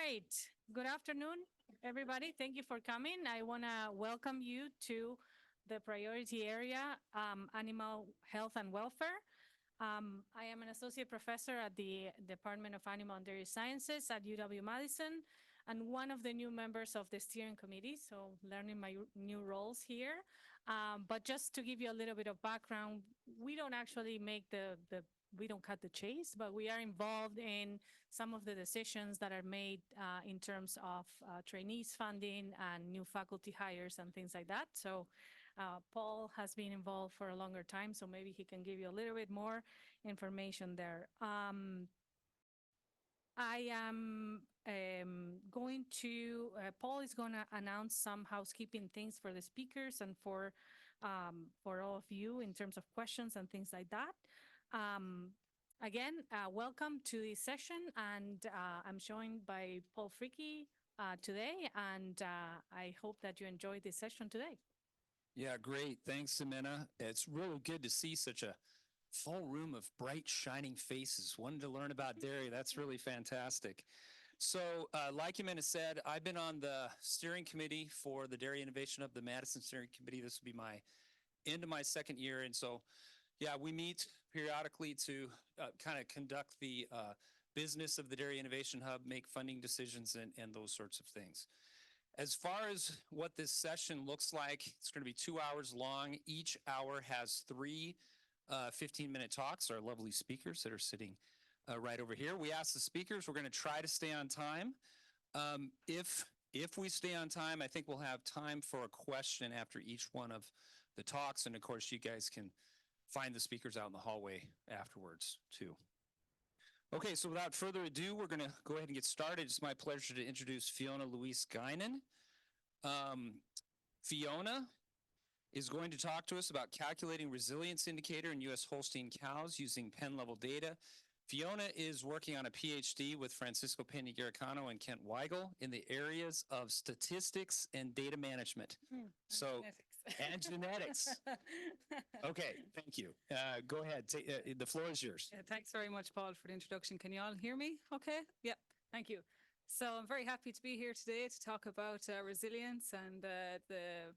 right. Good afternoon, everybody. Thank you for coming. I want to welcome you to the priority area, Animal Health and Welfare. I am an associate professor at the Department of Animal and Dairy Sciences at UW-Madison and one of the new members of the steering committee, so learning my new roles here. But just to give you a little bit of background, we don't actually make we don't cut the chase, but we are involved in some of the decisions that are made in terms of trainees funding and new faculty hires and things like that. So Paul has been involved for a longer time, so maybe he can give you a little bit more information there. I am Paul is going to announce some housekeeping things for the speakers and for all of you in terms of questions and things like that. Again, welcome to this session, and I'm joined by Paul Fricke today, and I hope that you enjoyed this session today. Yeah, great. Thanks, Ximena. It's really good to see such a full room of bright, shining faces. Wanted to learn about dairy. That's really fantastic. So, like Ximena said, I've been on the steering committee for the Dairy Innovation of the Madison Steering Committee. This will be my end of my second year. And so, yeah, we meet periodically to kind of conduct the business of the Dairy Innovation Hub, make funding decisions, and those sorts of things. As far as what this session looks like, it's going to be 2 hours long. Each hour has three 15-minute talks, our lovely speakers that are sitting right over here. We ask the speakers, we're going to try to stay on time. If we stay on time, I think we'll have time for a question after each one of the talks. And of course, you guys can find the speakers out in the hallway afterwards too. Okay, so without further ado, we're going to go ahead and get started. It's my pleasure to introduce Fiona Louise Guinan. Fiona is going to talk to us about calculating resilience indicator in US Holstein cows using pen level data. Fiona is working on a PhD with Francisco Peña-Garicano and Kent Weigel in the areas of statistics and data management. And genetics. Okay, thank you. Go ahead. The floor is yours. Thanks very much, Paul, for the introduction. Can you all hear me okay? Yep, thank you. So I'm very happy to be here today to talk about resilience, and the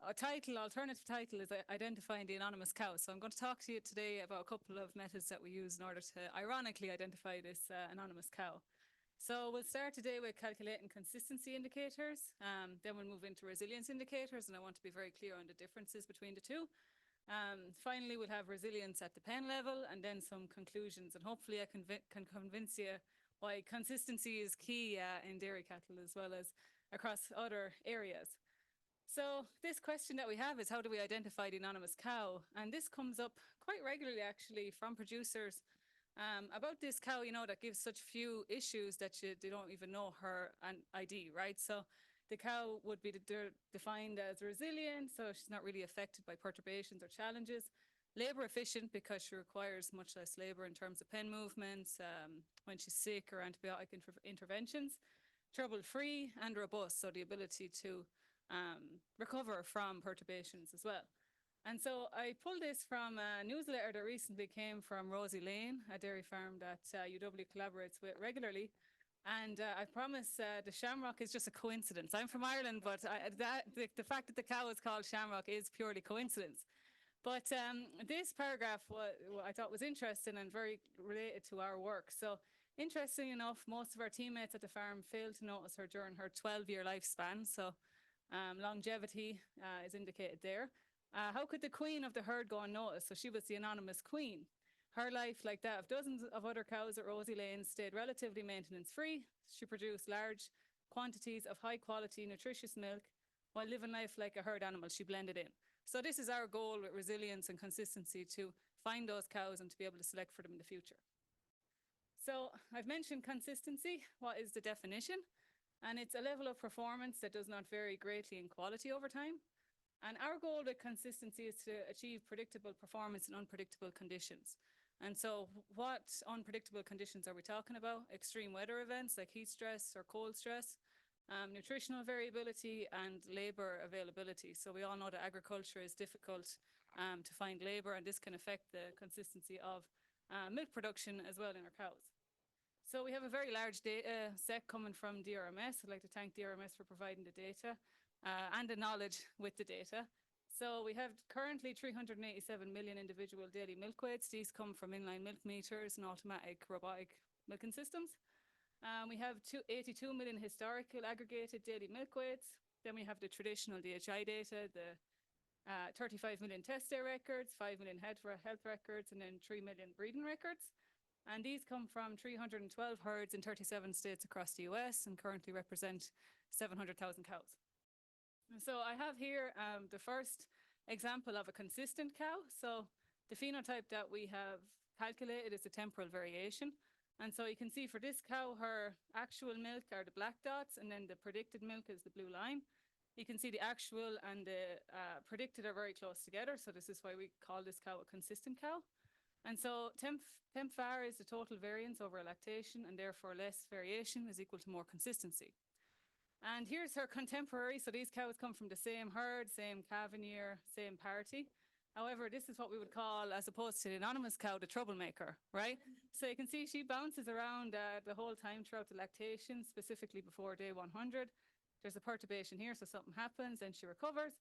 alternative title is Identifying the Anonymous Cow. So I'm going to talk to you today about a couple of methods that we use in order to ironically identify this anonymous cow. So we'll start today with calculating consistency indicators. Then we'll move into resilience indicators, and I want to be very clear on the differences between the two. Finally, we'll have resilience at the pen level, and then some conclusions. And hopefully I can convince you why consistency is key in dairy cattle as well as across other areas. So this question that we have is, how do we identify the anonymous cow? And this comes up quite regularly, actually, from producers about this cow, that gives such few issues that they don't even know her ID, right? So the cow would be defined as resilient, so she's not really affected by perturbations or challenges. Labor efficient, because she requires much less labor in terms of pen movements when she's sick or antibiotic interventions. Trouble-free and robust, so the ability to recover from perturbations as well. And so I pulled this from a newsletter that recently came from Rosie Lane, a dairy farm that UW collaborates with regularly. And I promise the shamrock is just a coincidence. I'm from Ireland, but the fact that the cow is called shamrock is purely coincidence. But this paragraph I thought was interesting and very related to our work. So interesting enough, most of our teammates at the farm failed to notice her during her 12-year lifespan. So longevity is indicated there. How could the queen of the herd go unnoticed? So she was the anonymous queen. Her life, like that of dozens of other cows at Rosie Lane, stayed relatively maintenance-free. She produced large quantities of high-quality, nutritious milk while living life like a herd animal. She blended in. So this is our goal with resilience and consistency, to find those cows and to be able to select for them in the future. So I've mentioned consistency. What is the definition? And it's a level of performance that does not vary greatly in quality over time. And our goal with consistency is to achieve predictable performance in unpredictable conditions. And so what unpredictable conditions are we talking about? Extreme weather events like heat stress or cold stress, nutritional variability, and labor availability. So we all know that agriculture is difficult to find labor, and this can affect the consistency of milk production as well in our cows. So we have a very large data set coming from DRMS. I'd like to thank DRMS for providing the data and the knowledge with the data. So we have currently 387 million individual daily milk weights. These come from inline milk meters and automatic robotic milking systems. We have 82 million historical aggregated daily milk weights. Then we have the traditional DHI data, the 35 million test day records, 5 million health records, and then 3 million breeding records. And these come from 312 herds in 37 states across the US and currently represent 700,000 cows. And so I have here the first example of a consistent cow. So the phenotype that we have calculated is the temporal variation. And so you can see for this cow, her actual milk are the black dots, and then the predicted milk is the blue line. You can see the actual and the predicted are very close together. So this is why we call this cow a consistent cow. And so temp var is the total variance over lactation, and therefore less variation is equal to more consistency. And here's her contemporary. So these cows come from the same herd, same calving year, same party. However, this is what we would call, as opposed to the anonymous cow, the troublemaker, right? So you can see she bounces around the whole time throughout the lactation, specifically before day 100. There's a perturbation here, so something happens, and she recovers.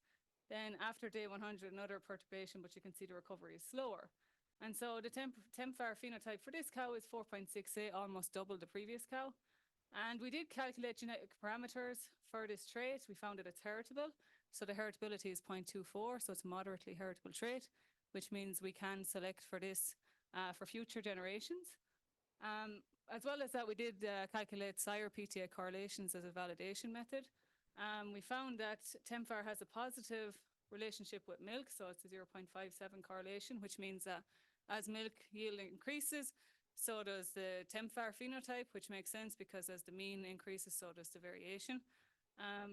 Then after day 100, another perturbation, but you can see the recovery is slower. And so the temp var phenotype for this cow is 4.68, almost double the previous cow. And we did calculate genetic parameters for this trait. We found that it's heritable. So the heritability is 0.24, so it's a moderately heritable trait, which means we can select for this for future generations. As well as that, we did calculate sire PTA correlations as a validation method. We found that temp var has a positive relationship with milk, so it's a 0.57 correlation, which means that as milk yield increases, so does the temp var phenotype, which makes sense because as the mean increases, so does the variation.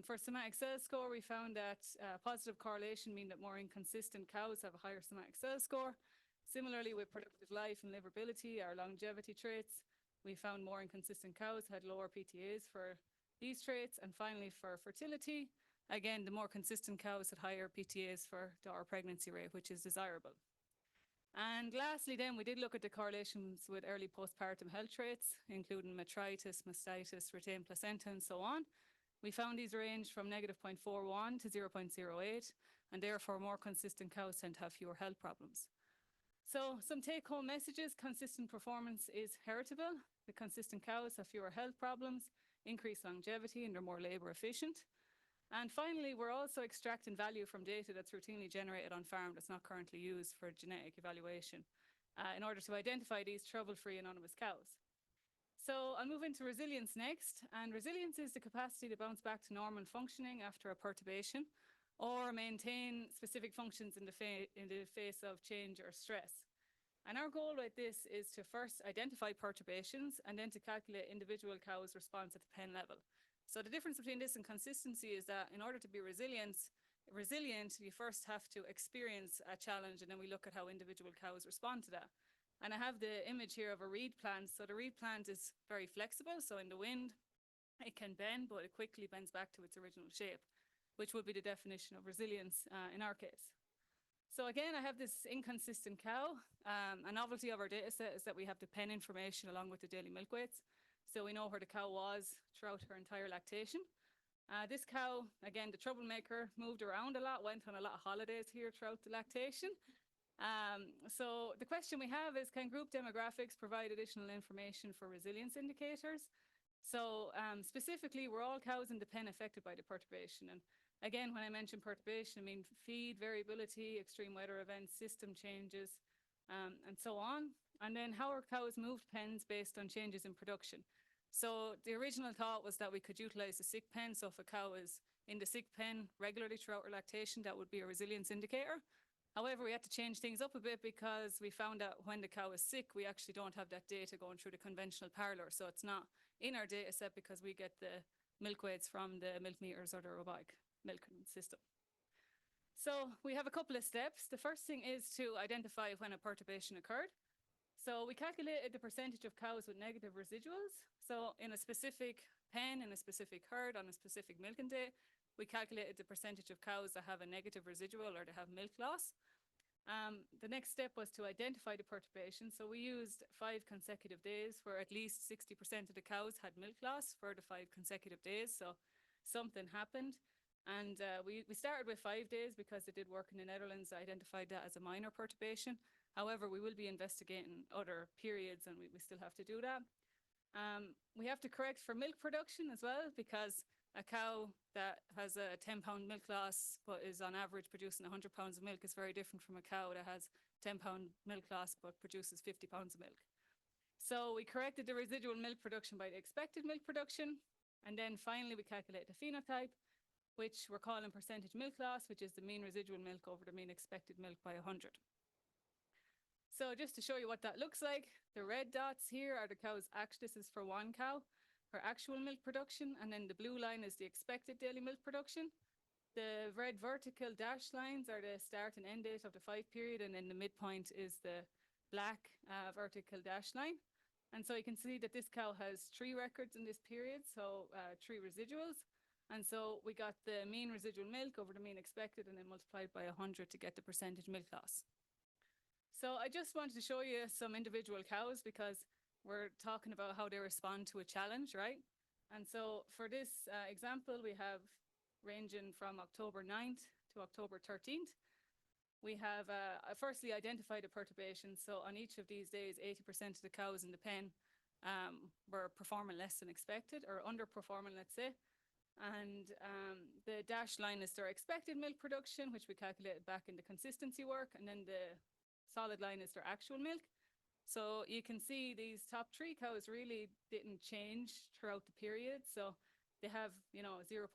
For somatic cell score, we found that positive correlation mean that more inconsistent cows have a higher somatic cell score. Similarly, with productive life and livability, our longevity traits, we found more inconsistent cows had lower PTAs for these traits. And finally, for fertility, again, the more consistent cows had higher PTAs for daughter pregnancy rate, which is desirable. And lastly, then, we did look at the correlations with early postpartum health traits, including metritis, mastitis, retained placenta, and so on. We found these range from -0.41 to 0.08, and therefore more consistent cows tend to have fewer health problems. So some take-home messages: consistent performance is heritable. The consistent cows have fewer health problems, increased longevity, and they're more labor efficient. And finally, we're also extracting value from data that's routinely generated on farm that's not currently used for genetic evaluation in order to identify these trouble-free anonymous cows. So I'll move into resilience next. And resilience is the capacity to bounce back to normal functioning after a perturbation or maintain specific functions in the face of change or stress. And our goal with this is to first identify perturbations and then to calculate individual cows' response at the pen level. So the difference between this and consistency is that in order to be resilient, you first have to experience a challenge, and then we look at how individual cows respond to that. And I have the image here of a reed plant. So the reed plant is very flexible. So in the wind, it can bend, but it quickly bends back to its original shape, which would be the definition of resilience in our case. So again, I have this inconsistent cow. A novelty of our data set is that we have the pen information along with the daily milk weights. So we know where the cow was throughout her entire lactation. This cow, again, the troublemaker, moved around a lot, went on a lot of holidays here throughout the lactation. So the question we have is, can group demographics provide additional information for resilience indicators? So specifically, were all cows in the pen affected by the perturbation? And again, when I mention perturbation, I mean feed variability, extreme weather events, system changes, and so on. And then how are cows moved pens based on changes in production? So the original thought was that we could utilize the sick pen. So if a cow is in the sick pen regularly throughout her lactation, that would be a resilience indicator. However, we had to change things up a bit because we found that when the cow is sick, we actually don't have that data going through the conventional parlor. So it's not in our data set because we get the milk weights from the milk meters or the robotic milking system. So we have a couple of steps. The first thing is to identify when a perturbation occurred. So we calculated the percentage of cows with negative residuals. So in a specific pen, in a specific herd, on a specific milking day, we calculated the percentage of cows that have a negative residual or that have milk loss. The next step was to identify the perturbation. So we used 5 consecutive days where at least 60% of the cows had milk loss for the 5 consecutive days. So something happened. And we started with 5 days because it did work in the Netherlands. I identified that as a minor perturbation. However, we will be investigating other periods and we still have to do that. We have to correct for milk production as well, because a cow that has a 10-pound milk loss but is on average producing 100 pounds of milk is very different from a cow that has 10-pound milk loss but produces 50 pounds of milk. So we corrected the residual milk production by the expected milk production. And then finally, we calculate the phenotype, which we're calling percentage milk loss, which is the mean residual milk over the mean expected milk by 100. So just to show you what that looks like, the red dots here are the cow's this is for one cow, her actual milk production, and then the blue line is the expected daily milk production. The red vertical dashed lines are the start and end date of the 5 period, and then the midpoint is the black vertical dashed line. And so you can see that this cow has 3 records in this period, so 3 residuals. And so we got the mean residual milk over the mean expected and then multiplied by 100 to get the percentage milk loss. So I just wanted to show you some individual cows because we're talking about how they respond to a challenge, right? And so for this example, we have ranging from October 9th to October 13th. We have firstly identified a perturbation. So on each of these days, 80% of the cows in the pen were performing less than expected or underperforming, let's say. And the dashed line is their expected milk production, which we calculated back in the consistency work. And then the solid line is their actual milk. So you can see these top 3 cows really didn't change throughout the period. So they have, 0.3%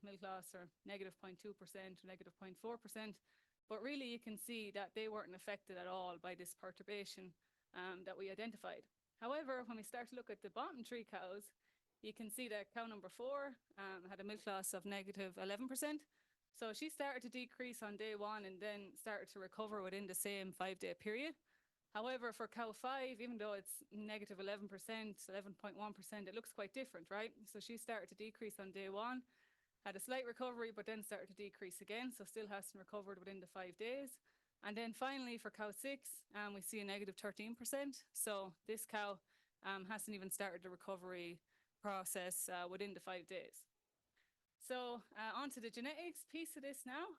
milk loss or negative 0.2%, negative 0.4%. But really you can see that they weren't affected at all by this perturbation that we identified. However, when we start to look at the bottom 3 cows, you can see that cow number 4 had a milk loss of negative 11%. So she started to decrease on day 1 and then started to recover within the same 5-day period. However, for cow 5, even though it's negative 11%, 11.1%, it looks quite different, right? So she started to decrease on day 1, had a slight recovery, but then started to decrease again. So still hasn't recovered within the 5 days. And then finally for cow 6, we see a negative 13%. So this cow hasn't even started the recovery process within the 5 days. So onto the genetics piece of this now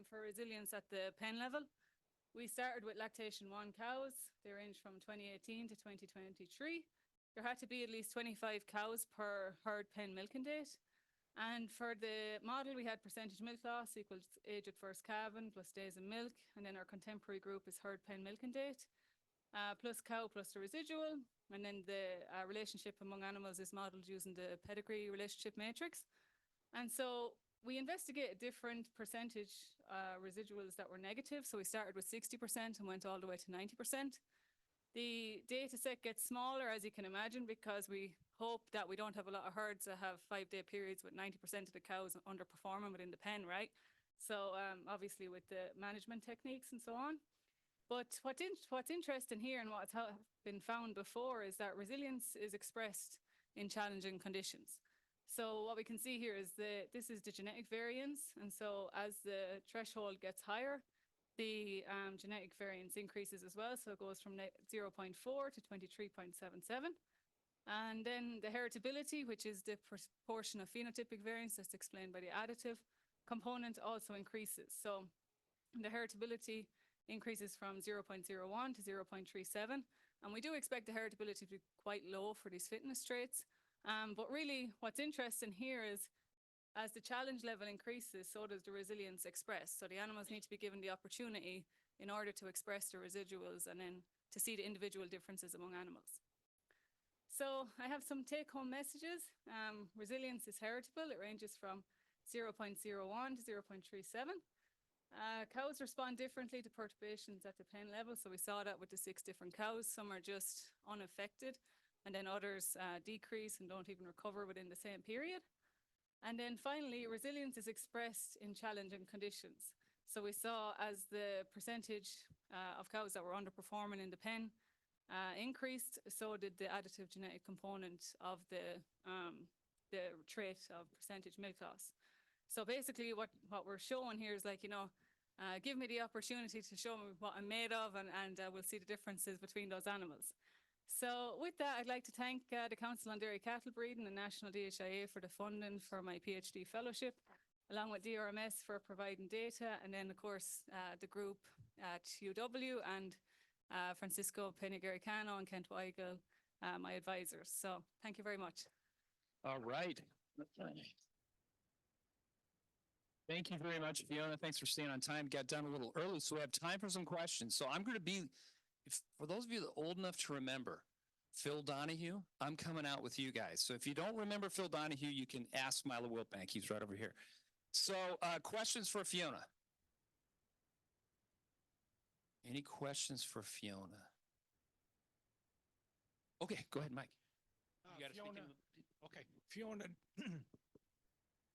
for resilience at the pen level. We started with lactation 1 cows. They ranged from 2018 to 2023. There had to be at least 25 cows per herd pen milking date. And for the model, we had percentage milk loss equals age at first calving plus days in milk. And then our contemporary group is herd pen milking date plus cow plus the residual. And then the relationship among animals is modeled using the pedigree relationship matrix. And so we investigated different percentage residuals that were negative. So we started with 60% and went all the way to 90%. The data set gets smaller, as you can imagine, because we hope that we don't have a lot of herds that have 5-day periods with 90% of the cows underperforming within the pen, right? So obviously with the management techniques and so on. But what's interesting here and what's been found before is that resilience is expressed in challenging conditions. So what we can see here is this is the genetic variance. And so as the threshold gets higher, the genetic variance increases as well. So it goes from 0.4 to 23.77. And then the heritability, which is the proportion of phenotypic variance that's explained by the additive component, also increases. So the heritability increases from 0.01 to 0.37. And we do expect the heritability to be quite low for these fitness traits. But really what's interesting here is as the challenge level increases, so does the resilience express. So the animals need to be given the opportunity in order to express the residuals and then to see the individual differences among animals. So I have some take-home messages. Resilience is heritable. It ranges from 0.01 to 0.37. Cows respond differently to perturbations at the pen level. So we saw that with the 6 different cows. Some are just unaffected, and then others decrease and don't even recover within the same period. And then finally, resilience is expressed in challenging conditions. So we saw as the percentage of cows that were underperforming in the pen increased, so did the additive genetic component of the trait of percentage milk loss. So basically what we're showing here is give me the opportunity to show me what I'm made of, and we'll see the differences between those animals. So with that, I'd like to thank the Council on Dairy Cattle Breeding and National DHIA for the funding for my PhD fellowship, along with DRMS for providing data, and then, of course, the group at UW and Francisco Pena-Garicano and Kent Weigel, my advisors. So thank you very much. All right. Thank you very much, Fiona. Thanks for staying on time. Got done a little early, so we have time for some questions. So I'm going to be, for those of you that are old enough to remember, Phil Donahue, I'm coming out with you guys. So if you don't remember Phil Donahue, you can ask Milo Wiltbank. He's right over here. So questions for Fiona? Any questions for Fiona? Okay, go ahead, Mike. You gotta Fiona, speak okay, Fiona,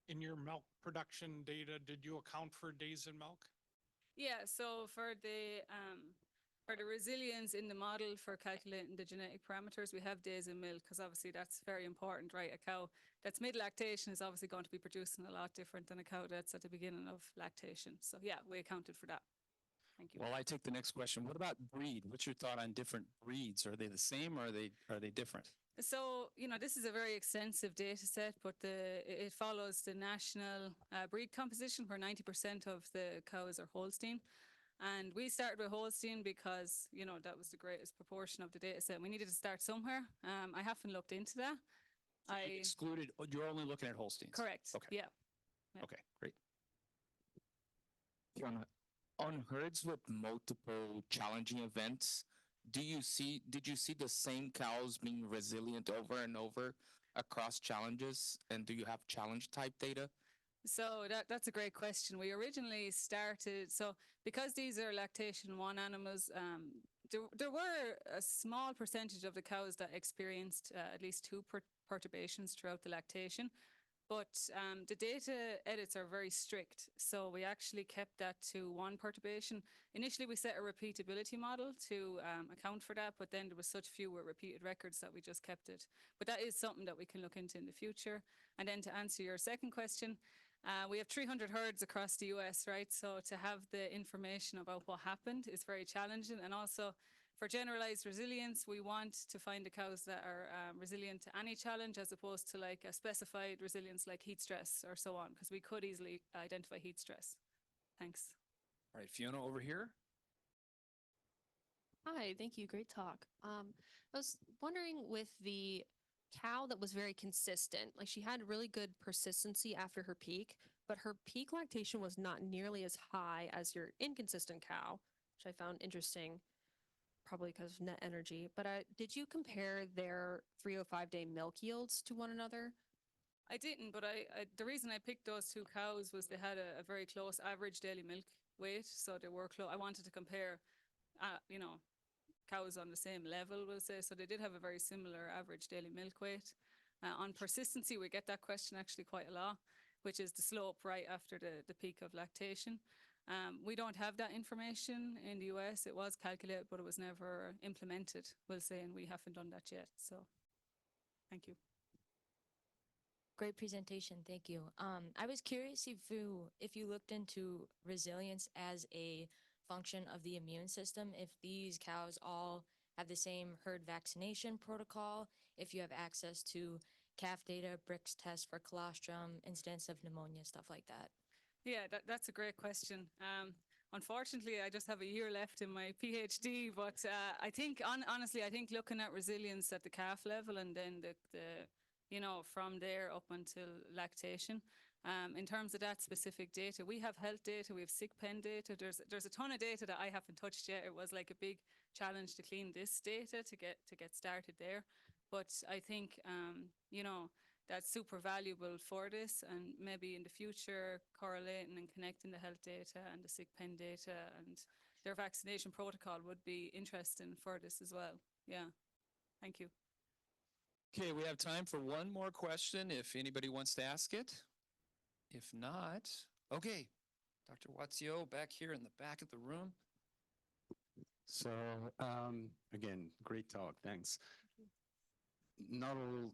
in your milk production data, did you account for days in milk? Yeah, so for the resilience in the model for calculating the genetic parameters, we have days in milk, because obviously that's very important, right? A cow that's mid-lactation is obviously going to be producing a lot different than a cow that's at the beginning of lactation. So yeah, we accounted for that. Thank you. Well, I take the next question. What about breed? What's your thought on different breeds? Are they the same, or are they different? So, this is a very extensive data set, but it follows the national breed composition, where 90% of the cows are Holstein. And we started with Holstein because, that was the greatest proportion of the data set. We needed to start somewhere. I haven't looked into that. You excluded, you're only looking at Holsteins? Correct. Okay. Yeah. Okay, great. On herds with multiple challenging events, did you see the same cows being resilient over and over across challenges? And do you have challenge type data? So that's a great question. We originally started, so because these are lactation 1 animals, there were a small percentage of the cows that experienced at least 2 perturbations throughout the lactation. But the data edits are very strict, so we actually kept that to 1 perturbation. Initially, we set a repeatability model to account for that, but then there was such few repeated records that we just kept it. But that is something that we can look into in the future. And then to answer your second question, we have 300 herds across the US, right? So to have the information about what happened is very challenging. And also, for generalized resilience, we want to find the cows that are resilient to any challenge, as opposed to like a specified resilience like heat stress or so on, because we could easily identify heat stress. Thanks. All right, Fiona, over here. Hi, thank you. Great talk. I was wondering, with the cow that was very consistent, like she had really good persistency after her peak, but her peak lactation was not nearly as high as your inconsistent cow, which I found interesting, probably because of net energy. But did you compare their 305-day milk yields to one another? I didn't, but the reason I picked those 2 cows was they had a very close average daily milk weight, so they were close. I wanted to compare, cows on the same level, we'll say, so they did have a very similar average daily milk weight. On persistency, we get that question actually quite a lot, which is the slope right after the peak of lactation. We don't have that information in the US. It was calculated, but it was never implemented, we'll say, and we haven't done that yet. So thank you. Great presentation, thank you. I was curious if you looked into resilience as a function of the immune system, if these cows all have the same herd vaccination protocol, if you have access to calf data, Brix test for colostrum, incidence of pneumonia, stuff like that. Yeah, that's a great question. Unfortunately, I just have a year left in my PhD, but I think, honestly, I think looking at resilience at the calf level, and then from there up until lactation, in terms of that specific data, we have health data, we have sick pen data. There's a ton of data that I haven't touched yet. It was like a big challenge to clean this data to get started there. But I think, that's super valuable for this, and maybe in the future correlating and connecting the health data and the sick pen data and their vaccination protocol would be interesting for this as well. Yeah, thank you. Okay, we have time for one more question if anybody wants to ask it. If not, okay. Dr. Watsio back here in the back of the room. So, again, great talk, thanks. Not all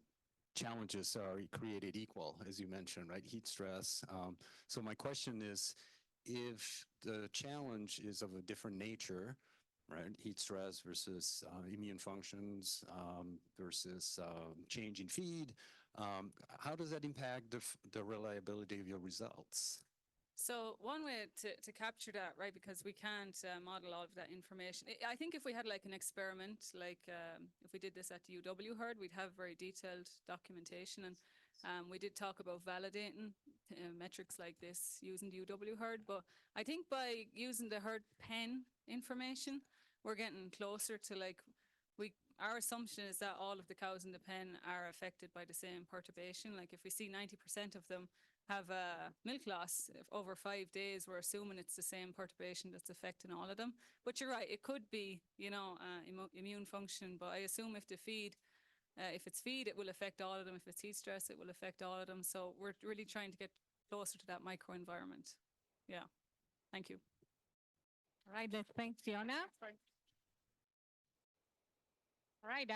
challenges are created equal, as you mentioned, right? Heat stress. So my question is, if the challenge is of a different nature, right? Heat stress versus immune functions versus change in feed. How does that impact the reliability of your results? So one way to capture that, right, because we can't model all of that information. I think if we had like an experiment, like if we did this at the UW herd, we'd have very detailed documentation. And we did talk about validating metrics like this using the UW herd. But I think by using the herd pen information, we're getting closer to like, our assumption is that all of the cows in the pen are affected by the same perturbation. Like if we see 90% of them have a milk loss over 5 days, we're assuming it's the same perturbation that's affecting all of them. But you're right, it could be, immune function. But I assume if it's feed, it will affect all of them. If it's heat stress, it will affect all of them. So we're really trying to get closer to that microenvironment. Yeah, thank you. All right, let's thank Fiona. All right,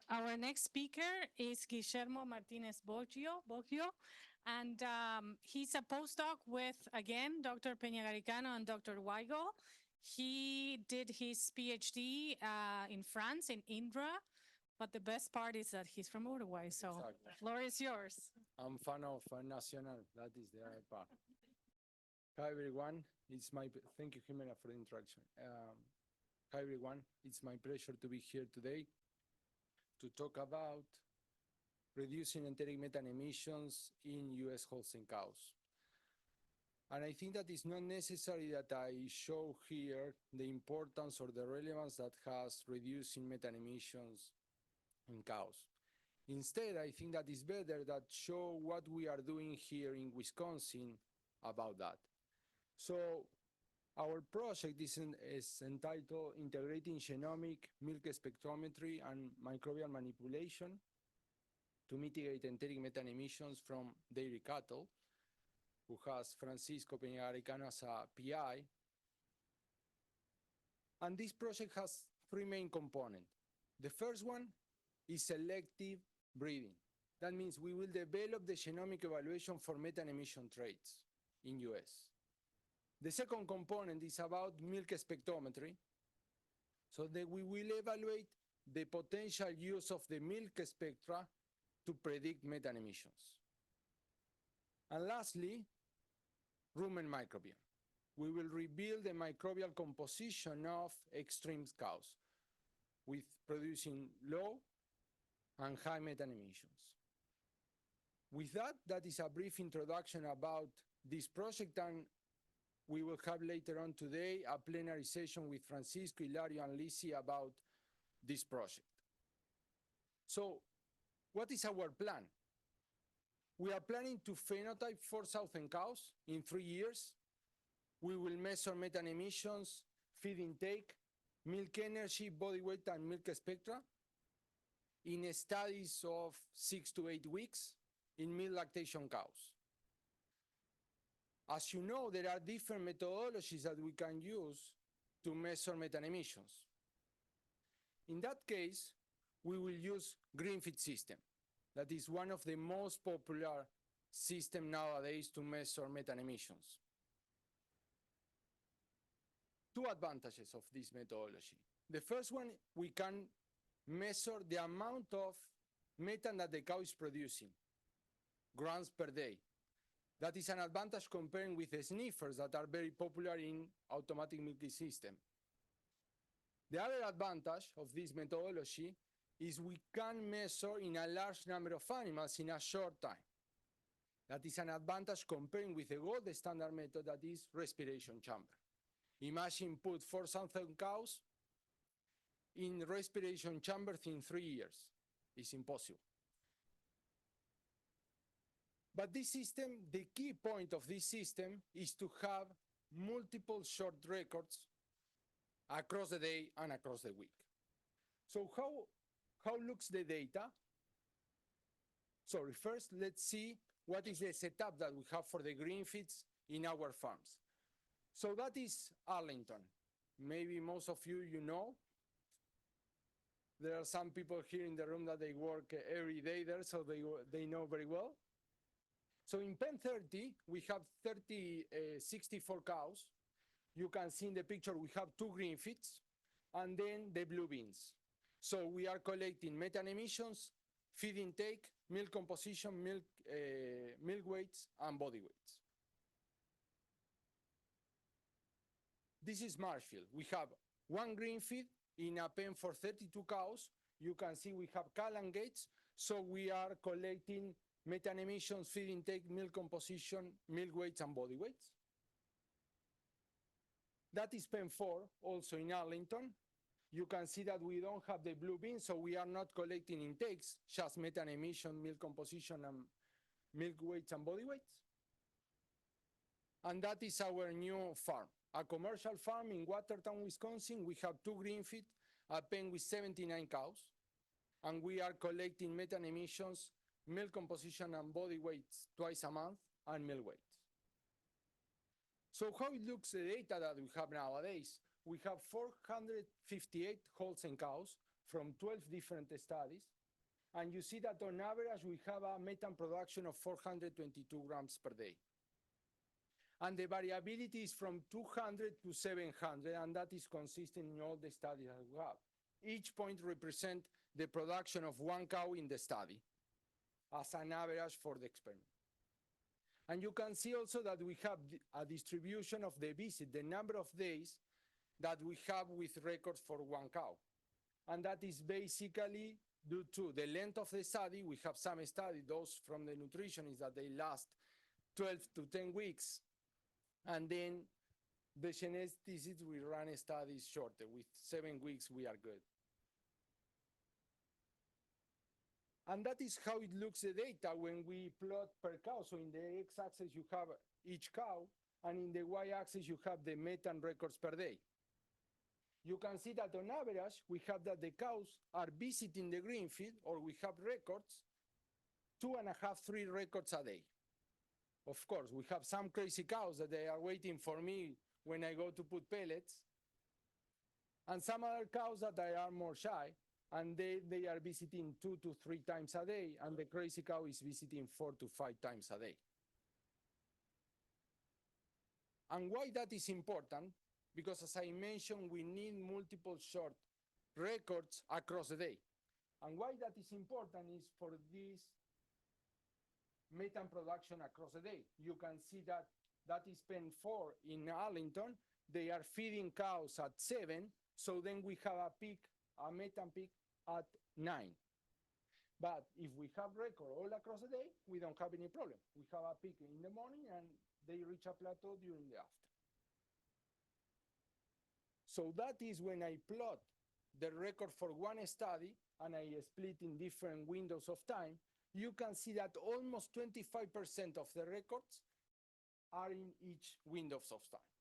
our next speaker is Guillermo Martinez Boggio, and he's a postdoc with, again, Dr. Peña-Garicano and Dr. Weigel. He did his PhD in France, in Indra, but the best part is that he's from Uruguay, so Exactly. the floor is yours. I'm fan of Nacional. That is the other part. Hi everyone. Thank you, Jimena, for the introduction. Hi everyone. It's my pleasure to be here today to talk about reducing enteric methane emissions in US Holstein cows. And I think that it's not necessary that I show here the importance or the relevance that has reducing methane emissions in cows. Instead, I think that it's better that show what we are doing here in Wisconsin about that. So our project is entitled Integrating Genomic Milk Spectrometry and Microbial Manipulation to Mitigate Enteric Methane Emissions from Dairy Cattle, who has Francisco Peña-Garicano as a PI. And this project has three main components. The first one is selective breeding. That means we will develop the genomic evaluation for methane emission traits in US. The second component is about milk spectrometry, so that we will evaluate the potential use of the milk spectra to predict methane emissions. And lastly, rumen microbiome. We will reveal the microbial composition of extreme cows with producing low and high methane emissions. With that, that is a brief introduction about this project, and we will have later on today a plenary session with Francisco, Hilario, and Ligia about this project. So, what is our plan? We are planning to phenotype 4,000 cows in 3 years. We will measure methane emissions, feed intake, milk energy, body weight, and milk spectra in studies of 6 to 8 weeks in milk lactation cows. As you know, there are different methodologies that we can use to measure methane emissions. In that case, we will use green feed system. That is one of the most popular systems nowadays to measure methane emissions. Two advantages of this methodology. The first one, we can measure the amount of methane that the cow is producing, grams per day. That is an advantage comparing with the sniffers that are very popular in automatic milking system. The other advantage of this methodology is we can measure in a large number of animals in a short time. That is an advantage comparing with the gold standard method, that is respiration chamber. Imagine put 4,000 cows in respiration chambers in 3 years. It's impossible. But this system, the key point of this system is to have multiple short records across the day and across the week. So how looks the data? Sorry, first let's see what is the setup that we have for the green feeds in our farms. So that is Arlington. Maybe most of you know. There are some people here in the room that they work every day there, so they know very well. So in pen 30, we have 64 cows. You can see in the picture we have 2 green feeds and then the blue beans. So we are collecting methane emissions, feed intake, milk composition, milk weights, and body weights. This is marsh field. We have 1 green feed in a pen for 32 cows. You can see we have Callan gates. So we are collecting methane emissions, feed intake, milk composition, milk weights, and body weights. That is pen 4, also in Arlington. You can see that we don't have the blue bin, so we are not collecting intakes, just methane emission, milk composition, and milk weights and body weights. And that is our new farm, a commercial farm in Watertown, Wisconsin. We have 2 green feed, a pen with 79 cows, and we are collecting methane emissions, milk composition, and body weights twice a month, and milk weights. So how it looks, the data that we have nowadays, we have 458 Holstein cows from 12 different studies. And you see that on average, we have a methane production of 422 grams per day. And the variability is from 200 to 700, and that is consistent in all the studies that we have. Each point represents the production of 1 cow in the study as an average for the experiment. And you can see also that we have a distribution of the visit, the number of days that we have with records for 1 cow. And that is basically due to the length of the study. We have some studies, those from the nutritionists, that they last 12 to 10 weeks. And then the geneticists, we run studies shorter. With 7 weeks, we are good. And that is how it looks, the data, when we plot per cow. So in the x-axis, you have each cow, and in the y-axis, you have the methane records per day. You can see that on average, we have that the cows are visiting the green field, or we have records, 2.5, 3 records a day. Of course, we have some crazy cows that they are waiting for me when I go to put pellets, and some other cows that they are more shy, and they are visiting 2 to 3 times a day, and the crazy cow is visiting 4 to 5 times a day. And why that is important? Because as I mentioned, we need multiple short records across the day. And why that is important is for this methane production across the day. You can see that that is pen 4 in Arlington. They are feeding cows at 7, so then we have a peak, a methane peak at 9. But if we have record all across the day, we don't have any problem. We have a peak in the morning and they reach a plateau during the afternoon. So that is when I plot the record for 1 study and I split in different windows of time, you can see that almost 25% of the records are in each windows of time.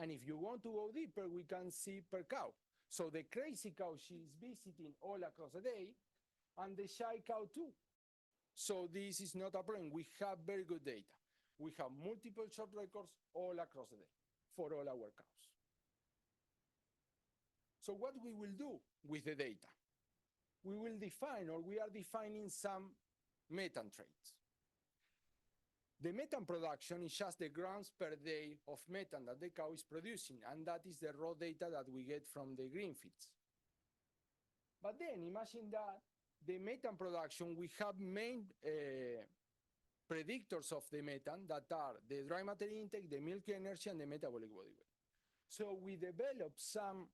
And if you want to go deeper, we can see per cow. So the crazy cow, she is visiting all across the day, and the shy cow too. So this is not a problem. We have very good data. We have multiple short records all across the day for all our cows. So what we will do with the data? We will define, or we are defining, some methane traits. The methane production is just the grams per day of methane that the cow is producing, and that is the raw data that we get from the green feeds. But then imagine that the methane production, we have main predictors of the methane that are the dry matter intake, the milk energy, and the metabolic body weight. So we develop some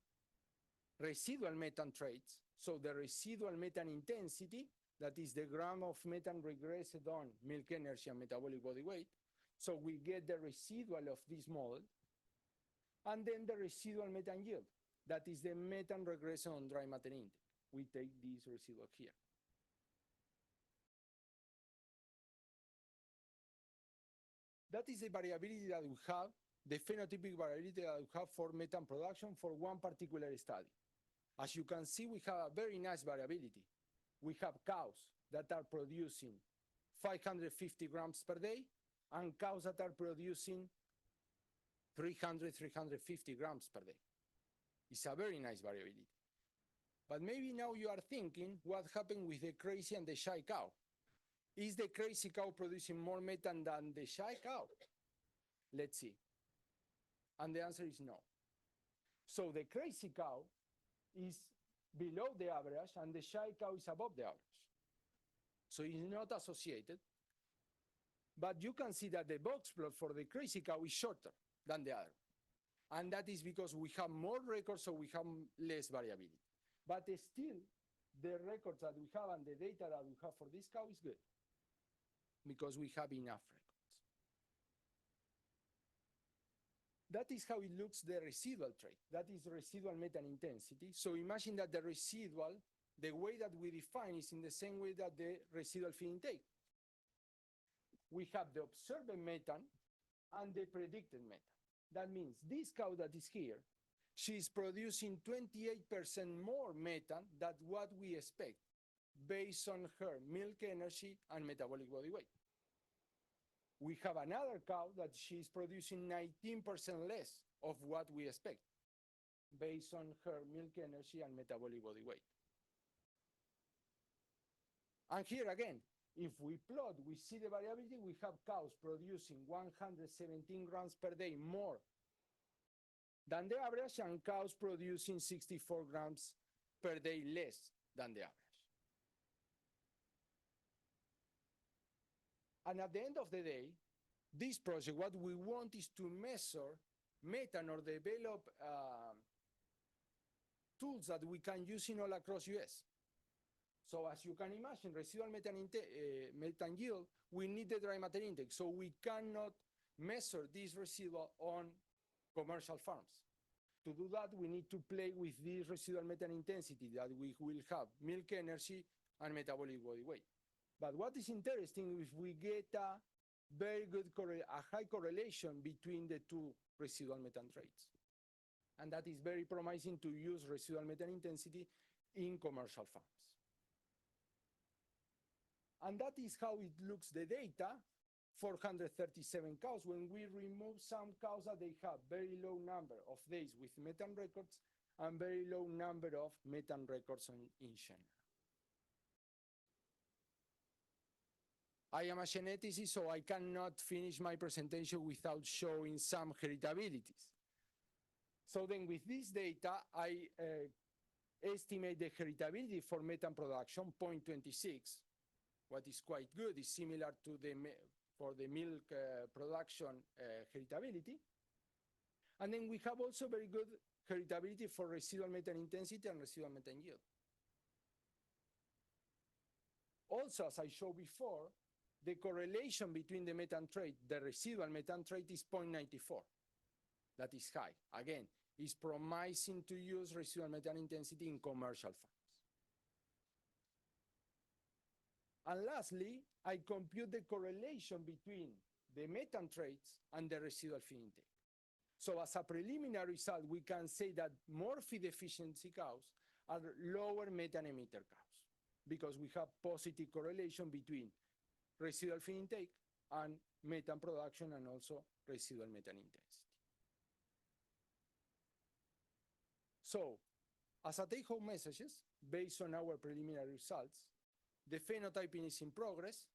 residual methane traits. So the residual methane intensity, that is the gram of methane regressed on milk energy and metabolic body weight. So we get the residual of this model. And then the residual methane yield, that is the methane regression on dry matter intake. We take this residual here. That is the variability that we have, the phenotypic variability that we have for methane production for 1 particular study. As you can see, we have a very nice variability. We have cows that are producing 550 grams per day and cows that are producing 300, 350 grams per day. It's a very nice variability. But maybe now you are thinking what happened with the crazy and the shy cow. Is the crazy cow producing more methane than the shy cow? Let's see. And the answer is no. So the crazy cow is below the average and the shy cow is above the average. So it's not associated. But you can see that the box plot for the crazy cow is shorter than the other. And that is because we have more records, so we have less variability. But still, the records that we have and the data that we have for this cow is good because we have enough records. That is how it looks, the residual trait. That is residual methane intensity. So imagine that the residual, the way that we define is in the same way that the residual feed intake. We have the observed methane and the predicted methane. That means this cow that is here, she's producing 28% more methane than what we expect based on her milk energy and metabolic body weight. We have another cow that she's producing 19% less of what we expect based on her milk energy and metabolic body weight. And here again, if we plot, we see the variability. We have cows producing 117 grams per day more than the average and cows producing 64 grams per day less than the average. And at the end of the day, this project, what we want is to measure methane or develop tools that we can use in all across US. So as you can imagine, residual methane yield, we need the dry matter intake. So we cannot measure this residual on commercial farms. To do that, we need to play with this residual methane intensity that we will have milk energy and metabolic body weight. But what is interesting if we get a very good, a high correlation between the two residual methane traits. And that is very promising to use residual methane intensity in commercial farms. And that is how it looks, the data, 437 cows. When we remove some cows that they have very low number of days with methane records and very low number of methane records in general. I am a geneticist, so I cannot finish my presentation without showing some heritabilities. So then with this data, I estimate the heritability for methane production, 0.26. What is quite good is similar to for the milk production heritability. And then we have also very good heritability for residual methane intensity and residual methane yield. Also, as I showed before, the correlation between the methane trait, the residual methane trait is 0.94. That is high. Again, it's promising to use residual methane intensity in commercial farms. And lastly, I compute the correlation between the methane traits and the residual feed intake. So as a preliminary result, we can say that more feed efficiency cows are lower methane emitter cows because we have positive correlation between residual feed intake and methane production and also residual methane intensity. So, as a take-home messages, based on our preliminary results, the phenotyping is in progress.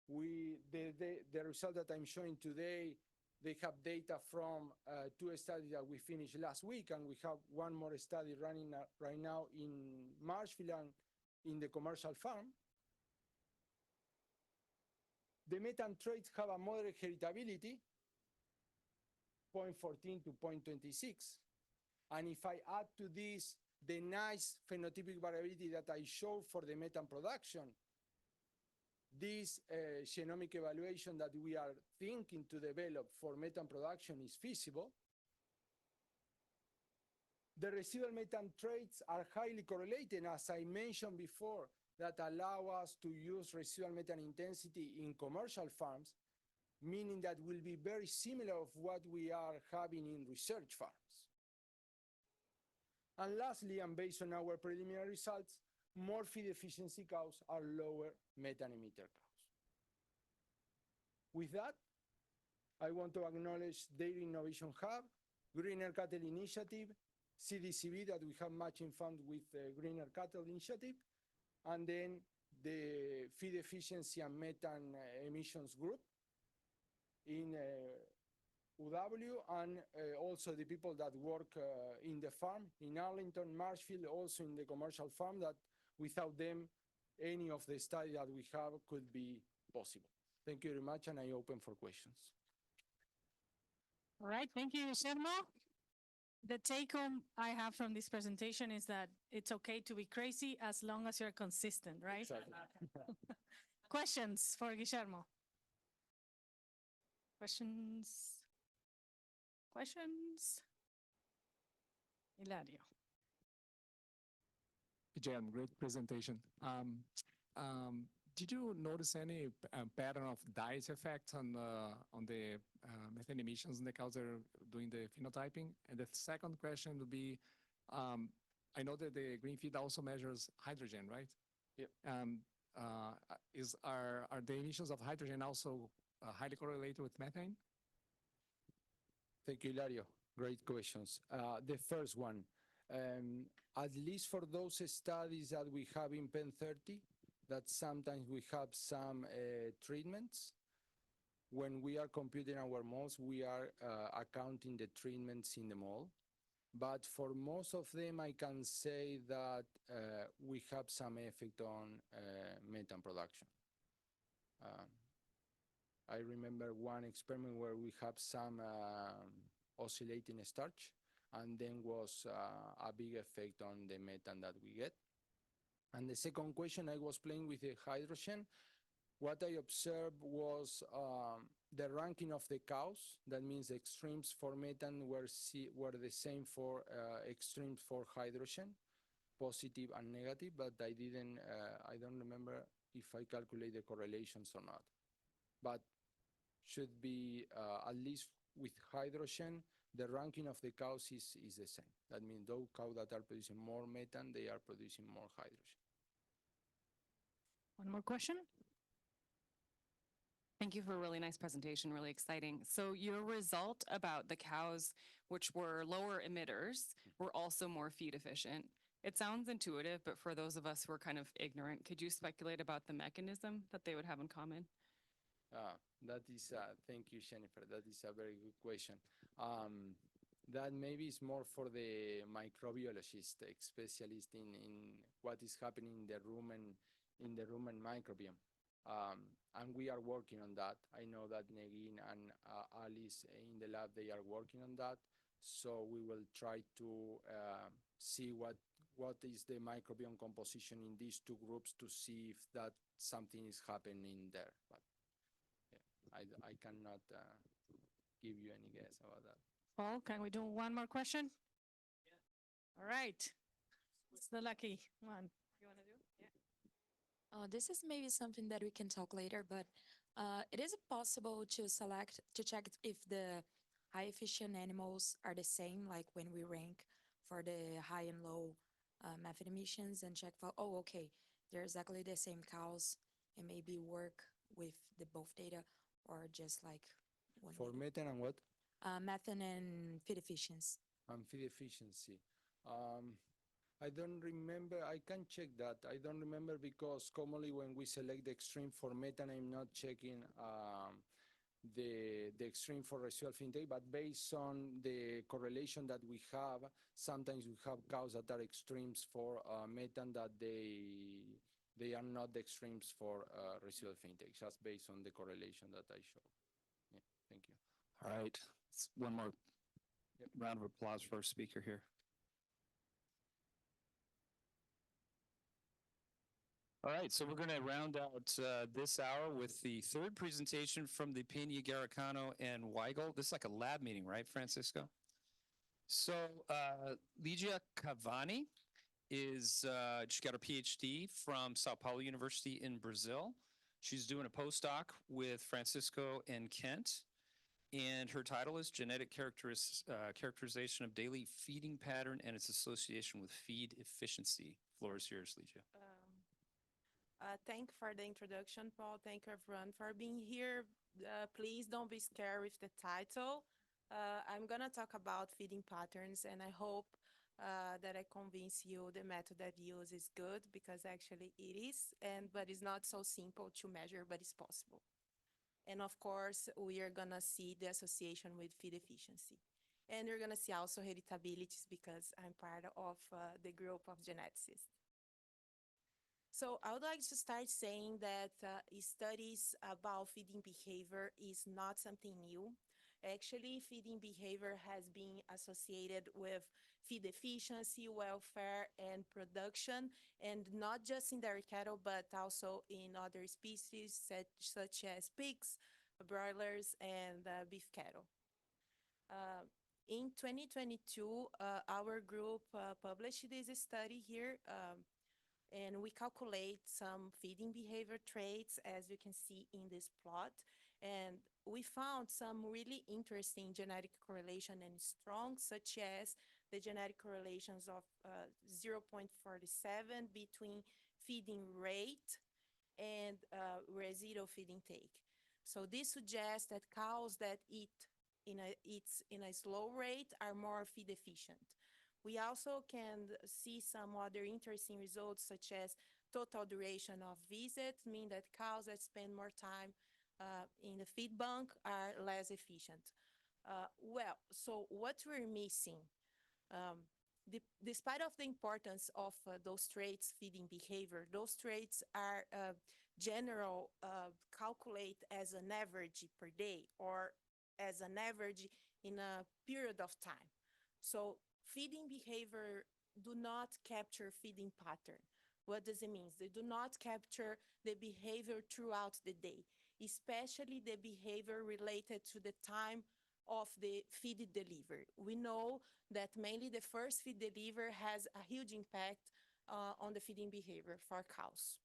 The result that I'm showing today, they have data from two studies that we finished last week, and we have one more study running right now in Marshfield and in the commercial farm. The methane traits have a moderate heritability, 0.14 to 0.26. And if I add to this the nice phenotypic variability that I showed for the methane production, this genomic evaluation that we are thinking to develop for methane production is feasible. The residual methane traits are highly correlated, as I mentioned before, that allow us to use residual methane intensity in commercial farms, meaning that will be very similar of what we are having in research farms. And lastly, and based on our preliminary results, more feed efficiency cows are lower methane emitter cows. With that, I want to acknowledge Dairy Innovation Hub, Greener Cattle Initiative, CDCB that we have matching fund with the Greener Cattle Initiative, and then the feed efficiency and methane emissions group in UW, and also the people that work in the farm in Arlington, Marshfield, also in the commercial farm, that without them, any of the study that we have could be possible. Thank you very much, and I open for questions. All right, thank you, Guillermo. The take home I have from this presentation is that it's okay to be crazy as long as you're consistent, right? Exactly. Questions for Guillermo? Questions? Questions? Hilario. Jen, great presentation. Did you notice any pattern of diet effect on the methane emissions in the cows that are doing the phenotyping? And the second question would be, I know that the green feed also measures hydrogen, right? Yep. Are the emissions of hydrogen also highly correlated with methane? Thank you, Hilario. Great questions. The first one, at least for those studies that we have in Pen 30, that sometimes we have some treatments. When we are computing our moles, we are accounting the treatments in the mole. But for most of them, I can say that we have some effect on methane production. I remember one experiment where we have some oscillating starch, and then was a big effect on the methane that we get. And the second question, I was playing with the hydrogen. What I observed was the ranking of the cows. That means the extremes for methane were the same for extremes for hydrogen, positive and negative, but I don't remember if I calculate the correlations or not. But should be, at least with hydrogen, the ranking of the cows is the same. That means those cows that are producing more methane, they are producing more hydrogen. One more question? Thank you for a really nice presentation, really exciting. So your result about the cows, which were lower emitters, were also more feed efficient. It sounds intuitive, but for those of us who are kind of ignorant, could you speculate about the mechanism that they would have in common? That is, thank you, Jennifer. That is a very good question. That maybe is more for the microbiologist, specialist in what is happening in the rumen microbiome. And we are working on that. I know that Negin and Alice in the lab, they are working on that. So we will try to see what is the microbiome composition in these two groups to see if that something is happening there. But yeah, I cannot give you any guess about that. Paul, can we do one more question? Yeah. All right. It's the lucky one. You want to do? Yeah. This is maybe something that we can talk later, but it is possible to check if the high efficient animals are the same, like when we rank for the high and low methane emissions, and check for, oh, okay, they're exactly the same cows, and maybe work with the both data, or just like one For data. methane and what? Methane and feed efficiency. And feed efficiency. I don't remember. I can check that. I don't remember because commonly when we select the extreme for methane, I'm not checking the extreme for residual feed intake, but based on the correlation that we have, sometimes we have cows that are extremes for methane that they are not the extremes for residual feed intake, just based on the correlation that I showed. Yeah, thank you. All right. One more round of applause for our speaker here. All right, so we're going to round out this hour with the third presentation from the Pena, Garicano, and Weigel. This is like a lab meeting, right, Francisco? So Ligia Cavani she got her PhD from Sao Paulo University in Brazil. She's doing a postdoc with Francisco and Kent. And her title is Genetic Characterization of Daily Feeding Pattern and its Association with Feed Efficiency. Floor is yours, Ligia. Thank you for the introduction, Paul. Thank you, everyone, for being here. Please don't be scared with the title. I'm going to talk about feeding patterns, and I hope that I convince you the method I've used is good, because actually it is, but it's not so simple to measure, but it's possible. And of course, we are gonna see the association with feed efficiency. And you're gonna see also heritabilities, because I'm part of the group of geneticists. So I would like to start saying that studies about feeding behavior is not something new. Actually, feeding behavior has been associated with feed efficiency, welfare, and production, and not just in dairy cattle, but also in other species such as pigs, broilers, and beef cattle. In 2022, our group published this study here, and we calculate some feeding behavior traits, as you can see in this plot. And we found some really interesting genetic correlation and strong, such as the genetic correlations of 0.47 between feeding rate and residual feed intake. So this suggests that cows that eat in a slow rate are more feed efficient. We also can see some other interesting results, such as total duration of visit, mean that cows that spend more time in the feed bank are less efficient. So what we're missing, despite of the importance of those traits, feeding behavior, those traits are general, calculate as an average per day or as an average in a period of time. So feeding behavior do not capture feeding pattern. What does it mean? They do not capture the behavior throughout the day, especially the behavior related to the time of the feed delivery. We know that mainly the first feed delivery has a huge impact on the feeding behavior for cows.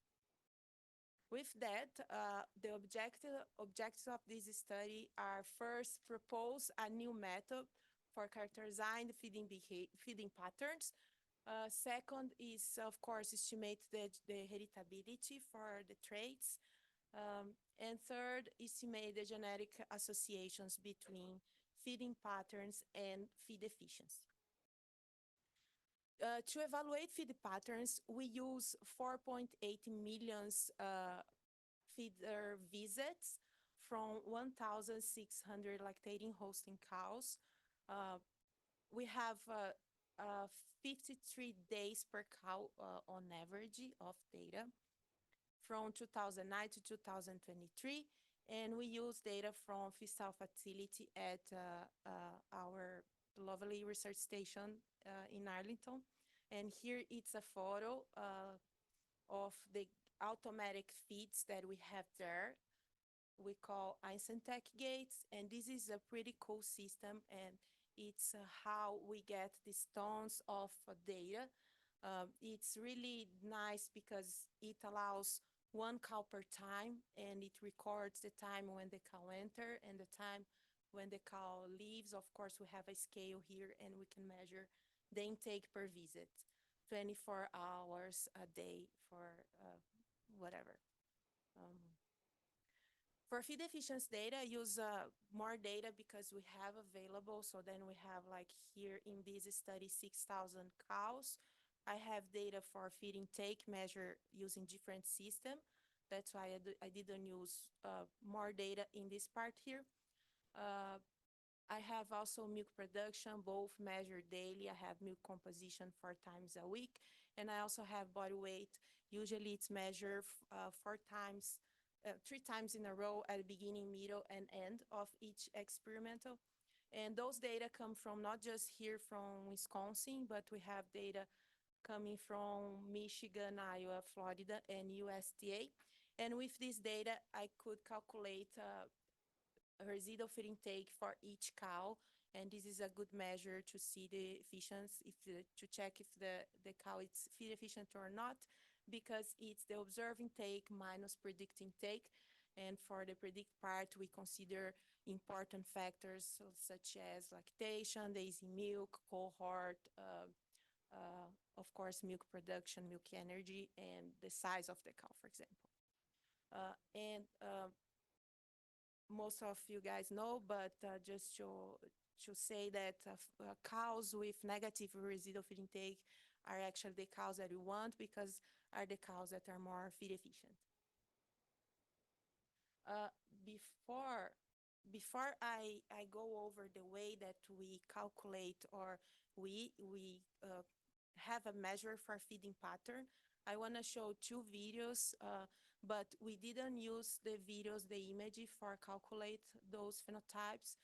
With that, the objectives of this study are: first, propose a new method for characterizing the feeding patterns. Second is, of course, estimate the heritability for the traits. And third, estimate the genetic associations between feeding patterns and feed efficiency. To evaluate feed patterns, we use 4.8 million feeder visits from 1,600 lactating Holstein cows. We have 53 days per cow on average of data from 2009 to 2023. And we use data from Fiscal Facility at our lovely research station in Arlington. And here it's a photo of the automatic feeds that we have there. We call Einstein-Tech gates, and this is a pretty cool system, and it's how we get these tons of data. It's really nice because it allows one cow per time, and it records the time when the cow enter and the time when the cow leaves. Of course, we have a scale here, and we can measure the intake per visit, 24 hours a day for whatever. For feed efficiency data, I use more data because we have available. So then we have, like here in this study, 6,000 cows. I have data for feed intake measure using different system. That's why I didn't use more data in this part here. I have also milk production, both measured daily. I have milk composition 4 times a week. And I also have body weight. Usually it's measured 3 times in a row at the beginning, middle, and end of each experimental. And those data come from not just here from Wisconsin, but we have data coming from Michigan, Iowa, Florida, and USDA. And with this data, I could calculate residual feed intake for each cow. And this is a good measure to see the efficiency, to check if the cow is feed efficient or not, because it's the observed intake minus predict intake. And for the predict part, we consider important factors such as lactation, the easy milk, cohort, of course, milk production, milk energy, and the size of the cow, for example. Most of you guys know, but just to say that cows with negative residual feed intake are actually the cows that we want because are the cows that are more feed efficient. Before I go over the way that we calculate or we have a measure for feeding pattern, I want to show two videos, but we didn't use the videos, the image for calculate those phenotypes.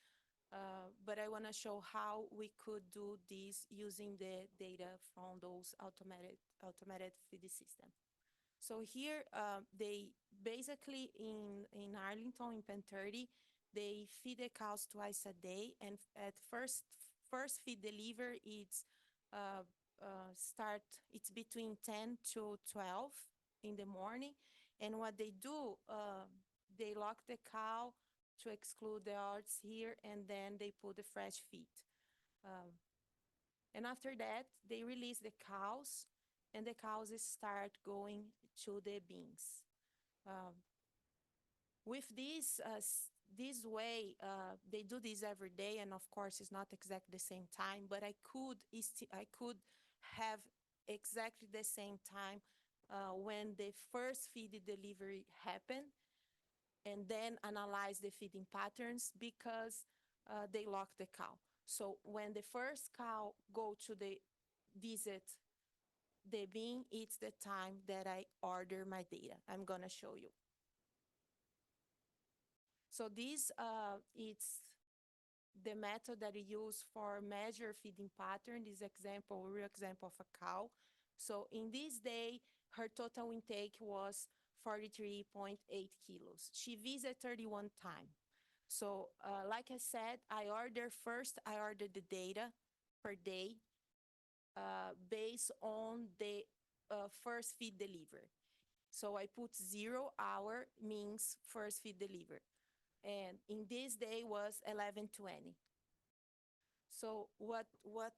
But I want to show how we could do this using the data from those automated feeding system. So here, they basically in Arlington, in Pen 30, they feed the cows twice a day. And at first feed deliver, it's it's between 10 to 12 in the morning. And what they do, they lock the cow to exclude the odds here, and then they put the fresh feed. And after that, they release the cows, and the cows start going to the bins. With this way, they do this every day, and of course, it's not exactly the same time, but I could have exactly the same time when the first feed delivery happened, and then analyze the feeding patterns because they lock the cow. So when the first cow go to the visit the bin, it's the time that I order my data. I'm gonna show you. So this it's the method that we use for measure feeding pattern. This example, real example of a cow. So in this day, her total intake was 43.8 kilos. She visited 31 times. So like I said, I ordered the data per day based on the first feed delivered. So I put 0 hour means first feed delivered. And in this day was 11:20. So what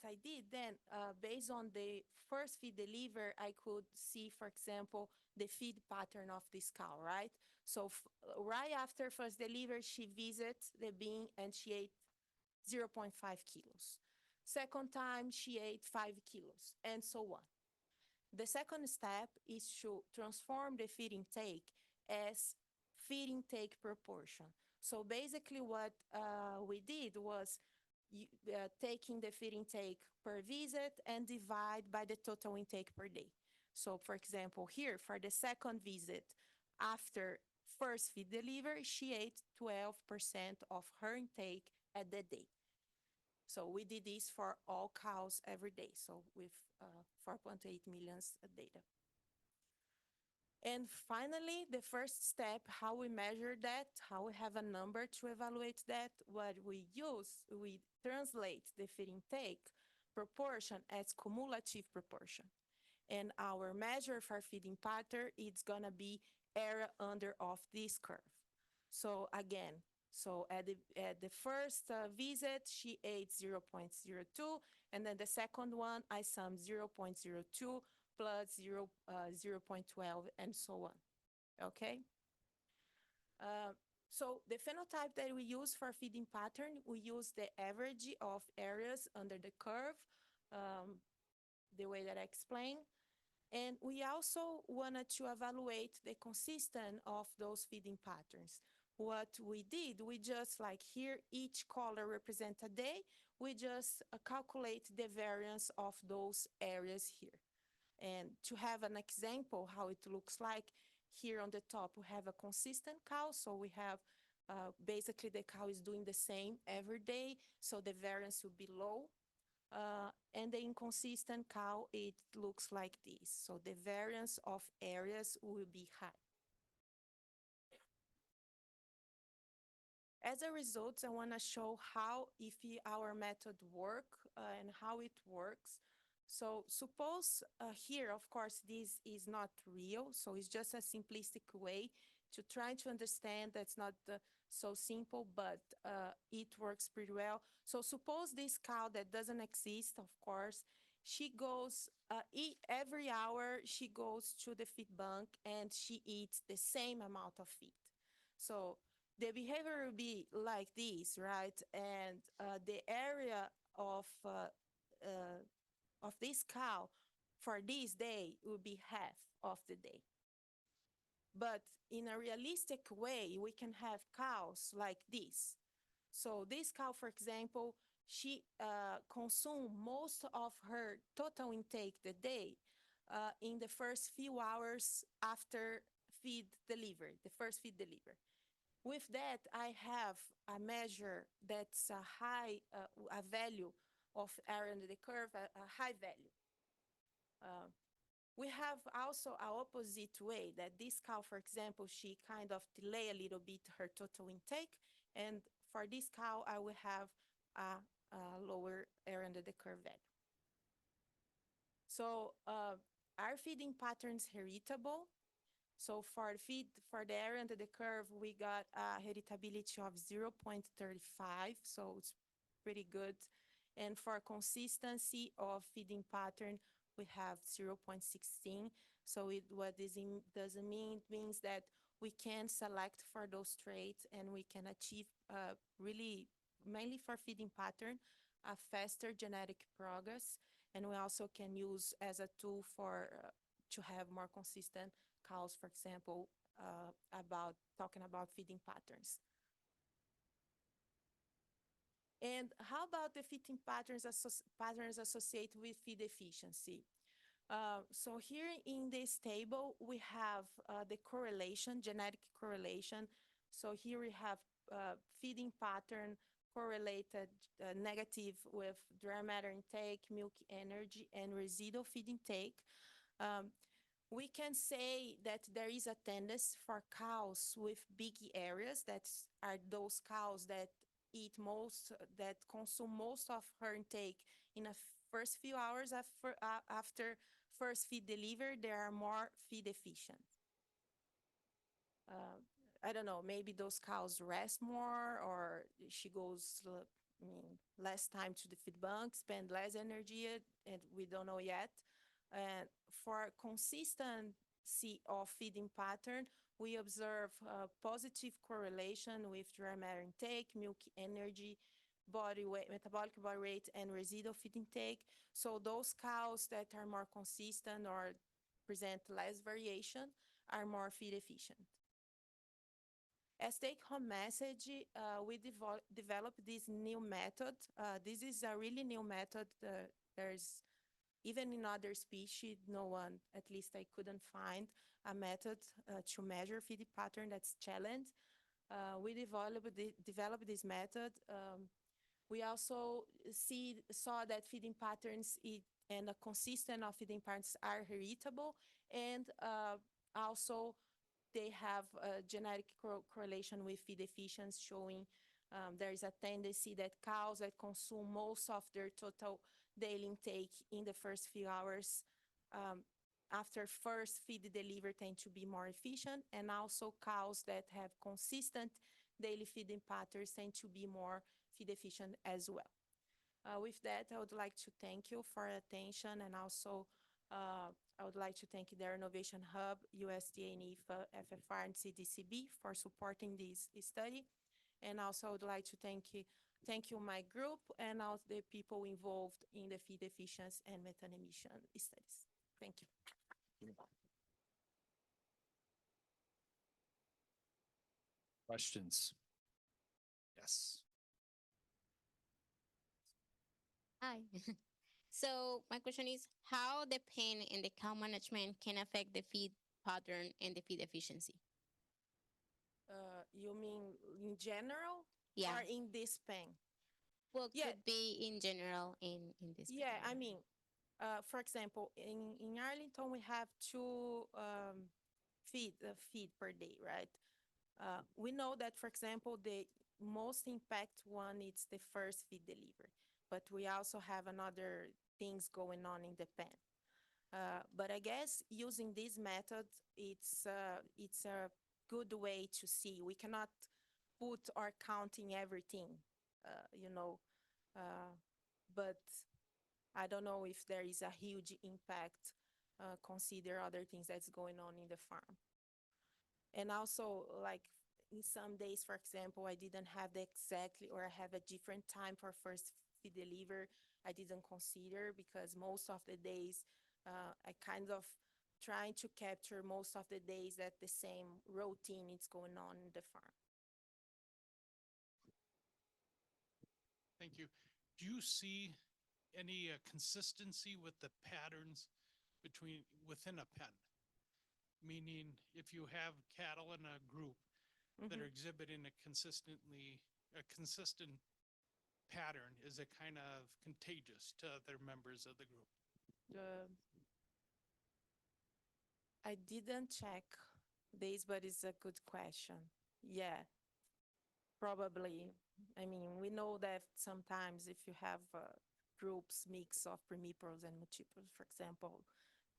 I did then, based on the first feed delivered, I could see, for example, the feed pattern of this cow, right? So right after first delivery, she visits the bin and she ate 0.5 kilos. Second time, she ate 5 kilos, and so on. The second step is to transform the feed intake as feed intake proportion. So basically what we did was taking the feed intake per visit and divide by the total intake per day. So for example, here for the second visit, after first feed delivery, she ate 12% of her intake at that day. So we did this for all cows every day, so with 4.8 million data. And finally, the first step, how we measure that, how we have a number to evaluate that, what we use, we translate the feed intake proportion as cumulative proportion. And our measure for feeding pattern, it's gonna be area under of this curve. So again, so at the first visit, she ate 0.02, and then the second one, I sum 0.02 plus 0.12, and so on, okay? So the phenotype that we use for feeding pattern, we use the average of areas under the curve, the way that I explained. And we also wanted to evaluate the consistency of those feeding patterns. What we did, we just like here, each color represents a day. We just calculate the variance of those areas here. And to have an example how it looks like, here on the top, we have a consistent cow. So we have basically the cow is doing the same every day. So the variance will be low. And the inconsistent cow, it looks like this. So the variance of areas will be high. As a result, I want to show how if our method work and how it works. So suppose here, of course, this is not real. So it's just a simplistic way to try to understand that's not so simple, but it works pretty well. So suppose this cow that doesn't exist, of course, she goes, every hour she goes to the feed bank and she eats the same amount of feed. So the behavior will be like this, right? And the area of this cow for this day will be half of the day. But in a realistic way, we can have cows like this. So this cow, for example, she consumed most of her total intake the day in the first few hours after feed delivery, the first feed delivery. With that, I have a measure that's a value of area under the curve, a high value. We have also a opposite way that this cow, for example, she kind of delay a little bit her total intake. And for this cow, I will have a lower area under the curve value. So our feeding patterns heritable. So for the area under the curve, we got a heritability of 0.35, so it's pretty good. And for consistency of feeding pattern, we have 0.16. So what this doesn't mean, it means that we can select for those traits and we can achieve really, mainly for feeding pattern, a faster genetic progress. And we also can use as a tool for to have more consistent cows, for example, talking about feeding patterns. And how about the feeding patterns associated with feed efficiency? So here in this table, we have the correlation, genetic correlation. So here we have feeding pattern correlated negative with dry matter intake, milk energy, and residual feed intake. We can say that there is a tendency for cows with big areas, that are those cows that eat most, that consume most of her intake in the first few hours after first feed delivery, they are more feed efficient. I don't know, maybe those cows rest more, or she goes less time to the feed bank, spend less energy, and we don't know yet. And for consistency of feeding pattern, we observe positive correlation with dry matter intake, milk energy, body weight, metabolic body weight, and residual feed intake. So those cows that are more consistent or present less variation are more feed efficient. As take-home message, we developed this new method. This is a really new method. There's even in other species, no one, at least I couldn't find a method to measure feeding pattern that's challenged. We developed this method. We also saw that feeding patterns and a consistent of feeding patterns are heritable, and also they have a genetic correlation with feed efficiency, showing there is a tendency that cows that consume most of their total daily intake in the first few hours after first feed delivery tend to be more efficient, and also cows that have consistent daily feeding patterns tend to be more feed efficient as well. With that, I would like to thank you for your attention, and also I would like to thank their Innovation Hub, USDA, NIFA, FFR, and CDCB for supporting this study. And also I would like to thank you my group and all the people involved in the feed efficiency and methane emission studies. Thank you. Questions? Yes. Hi. So my question is how the pen and the cow management can affect the feed pattern and the feed efficiency? You mean in general? Yeah. Or in this pen? Well, Yeah. could be in general in this. Yeah, particular- I mean, for example, in Arlington, we have two feed per day, right? We know that, for example, the most impact one is the first feed delivery, but we also have another things going on in the pen. But I guess using this method, it's a good way to see. We cannot put or counting everything, but I don't know if there is a huge impact, consider other things that's going on in the farm. And also, like in some days, for example, I didn't have the exactly, or I have a different time for first feed deliver. I didn't consider because most of the days, I kind of trying to capture most of the days that the same routine is going on in the farm. Thank you. Do you see any consistency with the patterns within a pen? Meaning, if you have cattle in a group that are exhibiting a consistent pattern, is it kind of contagious to other members of the group? I didn't check this, but it's a good question. Yeah, probably. I mean, we know that sometimes if you have groups mix of primipros and multipros, for example,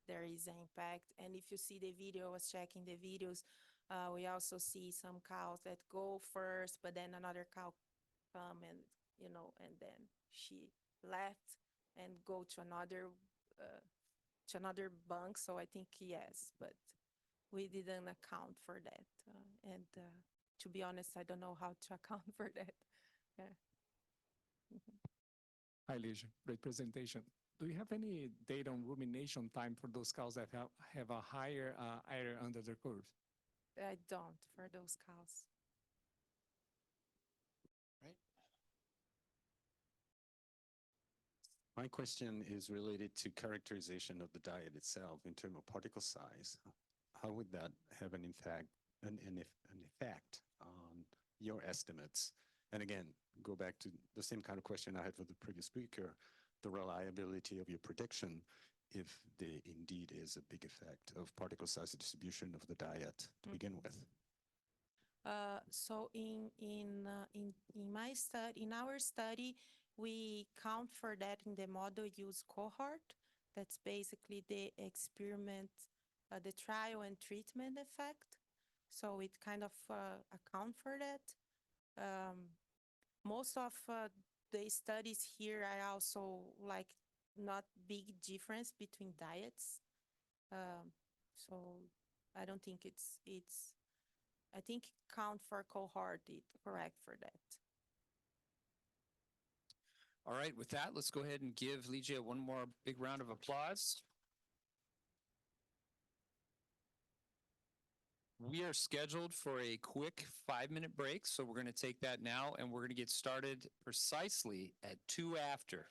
there is an impact. And if you see the video, I was checking the videos, we also see some cows that go first, but then another cow come and, and then she left and go to another bunk. So I think yes, but we didn't account for that. And to be honest, I don't know how to account for that. Yeah. Hi, Ligia. Great presentation. Do you have any data on rumination time for those cows that have a higher area under their curve? I don't for those cows. Right? My question is related to characterization of the diet itself in terms of particle size. How would that have an effect on your estimates? And again, go back to the same kind of question I had for the previous speaker, the reliability of your prediction, if there indeed is a big effect of particle size distribution of the diet to begin with. So in my study, in our study, we count for that in the model use cohort. That's basically the experiment, the trial and treatment effect. So it kind of account for that. Most of the studies here are also like not big difference between diets. So I don't think I think count for cohort is correct for that. All right, with that, let's go ahead and give Ligia one more big round of applause. We are scheduled for a quick 5-minute break, so we're going to take that now, and we're going to get started precisely at 2 after.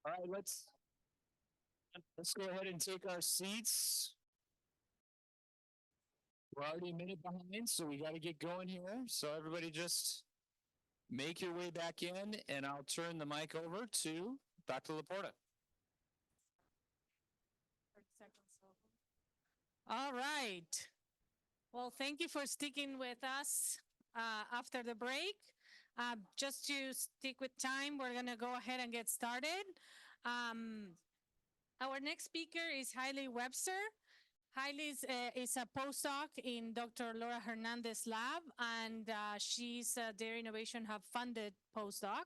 All right, let's go ahead and take our seats. We're already a minute behind, so we got to get going here. So everybody just make your way back in, and I'll turn the mic over to Dr. Laporta. All right. Well, thank you for sticking with us after the break. Just to stick with time, we're going to go ahead and get started. Our next speaker is Haylee Webster. Haylee is a postdoc in Dr. Laura Hernandez's lab, and she's a Dairy Innovation Hub funded postdoc.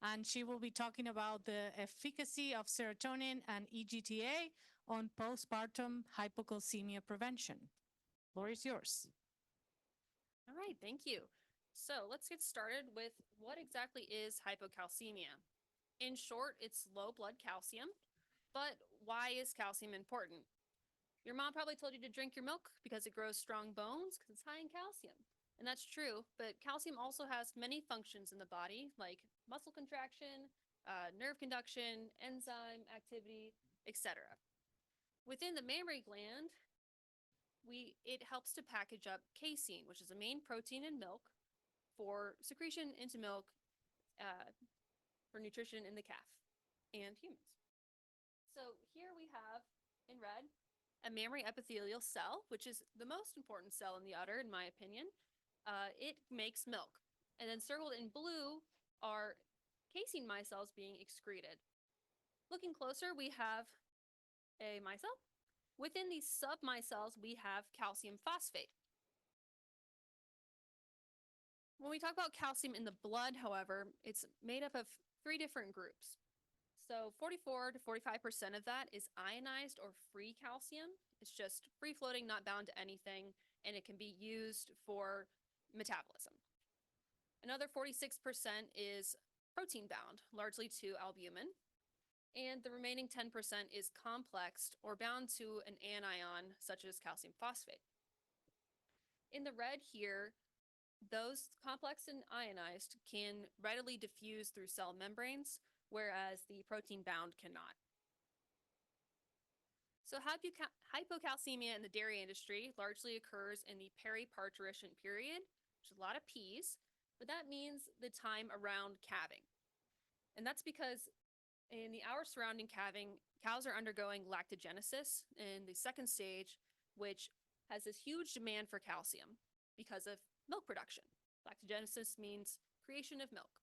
And she will be talking about the efficacy of serotonin and EGTA on postpartum hypocalcemia prevention. Floor is yours. All right, thank you. So let's get started with what exactly is hypocalcemia. In short, it's low blood calcium, but why is calcium important? Your mom probably told you to drink your milk because it grows strong bones because it's high in calcium. And that's true, but calcium also has many functions in the body like muscle contraction, nerve conduction, enzyme activity, etc. Within the mammary gland, it helps to package up casein, which is a main protein in milk for secretion into milk for nutrition in the calf and humans. So here we have in red a mammary epithelial cell, which is the most important cell in the udder, in my opinion. It makes milk. And then circled in blue are casein micelles being excreted. Looking closer, we have a micelle. Within these submicelles, we have calcium phosphate. When we talk about calcium in the blood, however, it's made up of 3 different groups. So 44 to 45% of that is ionized or free calcium. It's just free floating, not bound to anything, and it can be used for metabolism. Another 46% is protein bound, largely to albumin. And the remaining 10% is complexed or bound to an anion, such as calcium phosphate. In the red here, those complex and ionized can readily diffuse through cell membranes, whereas the protein bound cannot. So hypocalcemia in the dairy industry largely occurs in the peri-parturition period, which is a lot of P's, but that means the time around calving. And that's because in the hour surrounding calving, cows are undergoing lactogenesis in the second stage, which has this huge demand for calcium because of milk production. Lactogenesis means creation of milk.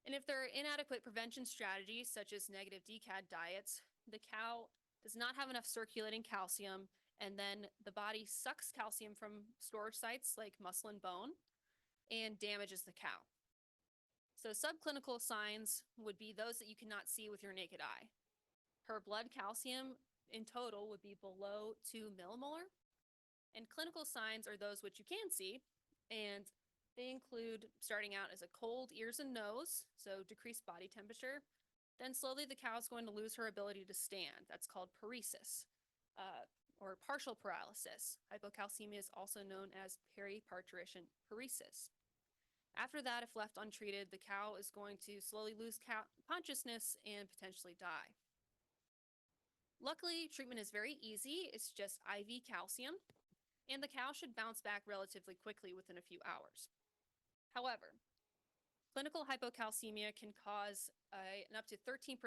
And if there are inadequate prevention strategies, such as negative DCAD diets, the cow does not have enough circulating calcium, and then the body sucks calcium from storage sites like muscle and bone and damages the cow. So subclinical signs would be those that you cannot see with your naked eye. Her blood calcium in total would be below 2 millimolar. And clinical signs are those which you can see, and they include starting out as a cold ears and nose, so decreased body temperature. Then slowly the cow is going to lose her ability to stand. That's called paresis, or partial paralysis. Hypocalcemia is also known as peri-parturition paresis. After that, if left untreated, the cow is going to slowly lose consciousness and potentially die. Luckily, treatment is very easy. It's just IV calcium, and the cow should bounce back relatively quickly within a few hours. However, clinical hypocalcemia can cause an up to 13%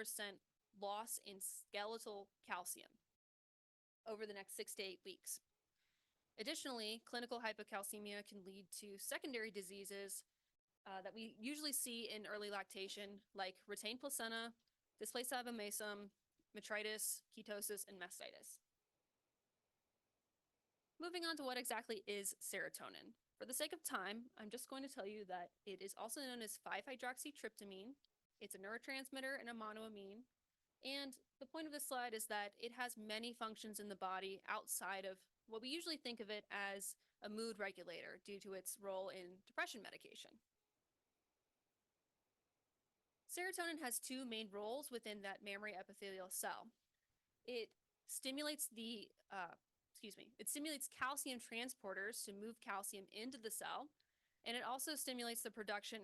loss in skeletal calcium over the next 6 to 8 weeks. Additionally, clinical hypocalcemia can lead to secondary diseases that we usually see in early lactation, like retained placenta, displaced abomasum, metritis, ketosis, and mastitis. Moving on to what exactly is serotonin. For the sake of time, I'm just going to tell you that it is also known as 5-hydroxytryptamine. It's a neurotransmitter and a monoamine. And the point of this slide is that it has many functions in the body outside of what we usually think of it as a mood regulator due to its role in depression medication. Serotonin has 2 main roles within that mammary epithelial cell. It stimulates calcium transporters to move calcium into the cell, and it also stimulates the production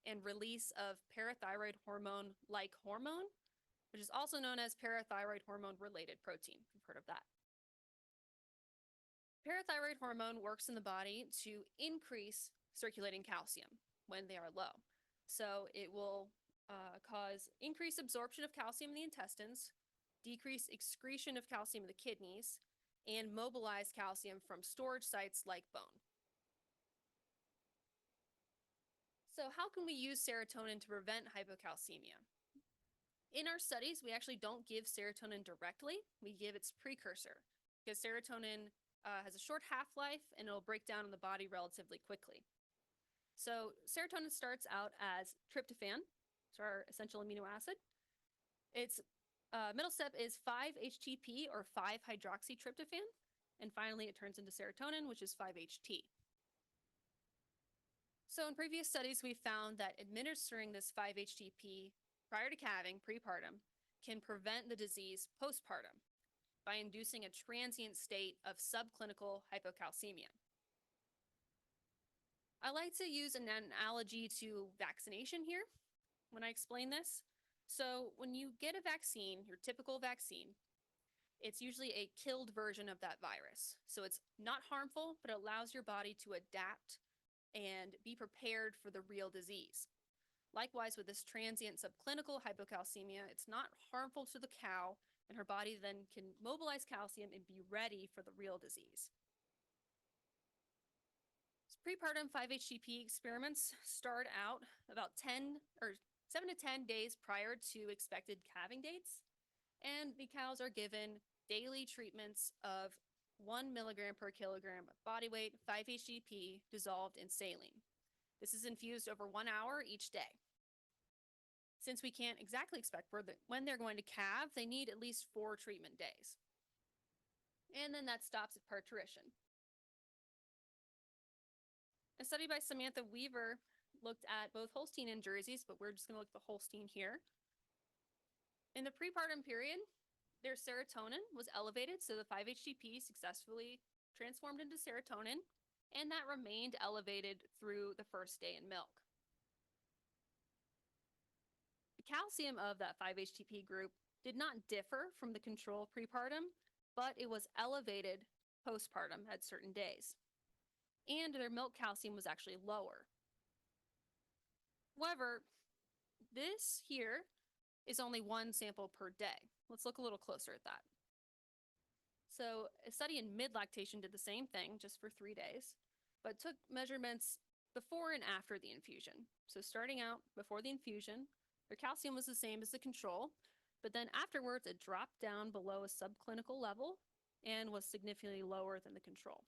and release of parathyroid hormone-like hormone, which is also known as parathyroid hormone-related protein. You've heard of that. Parathyroid hormone works in the body to increase circulating calcium when they are low. So it will cause increased absorption of calcium in the intestines, decrease excretion of calcium in the kidneys, and mobilize calcium from storage sites like bone. So how can we use serotonin to prevent hypocalcemia? In our studies, we actually don't give serotonin directly. We give its precursor, because serotonin has a short half-life and it'll break down in the body relatively quickly. So serotonin starts out as tryptophan, it's our essential amino acid. Its middle step is 5-HTP or 5-hydroxytryptophan, and finally it turns into serotonin, which is 5-HT. So in previous studies, we found that administering this 5-HTP prior to calving, prepartum, can prevent the disease postpartum by inducing a transient state of subclinical hypocalcemia. I like to use an analogy to vaccination here when I explain this. So when you get a vaccine, your typical vaccine, it's usually a killed version of that virus. So it's not harmful, but it allows your body to adapt and be prepared for the real disease. Likewise, with this transient subclinical hypocalcemia, it's not harmful to the cow, and her body then can mobilize calcium and be ready for the real disease. Prepartum 5-HTP experiments start out about 10 or 7 to 10 days prior to expected calving dates. And the cows are given daily treatments of 1 milligram per kilogram of body weight, 5-HTP dissolved in saline. This is infused over 1 hour each day. Since we can't exactly expect when they're going to calve, they need at least 4 treatment days. And then that stops at parturition. A study by Samantha Weaver looked at both Holstein and Jerseys, but we're just going to look at the Holstein here. In the prepartum period, their serotonin was elevated, so the 5-HTP successfully transformed into serotonin, and that remained elevated through the first day in milk. The calcium of that 5-HTP group did not differ from the control prepartum, but it was elevated postpartum at certain days. And their milk calcium was actually lower. However, this here is only 1 sample per day. Let's look a little closer at that. So a study in mid-lactation did the same thing, just for 3 days, but took measurements before and after the infusion. So starting out before the infusion, their calcium was the same as the control, but then afterwards it dropped down below a subclinical level and was significantly lower than the control.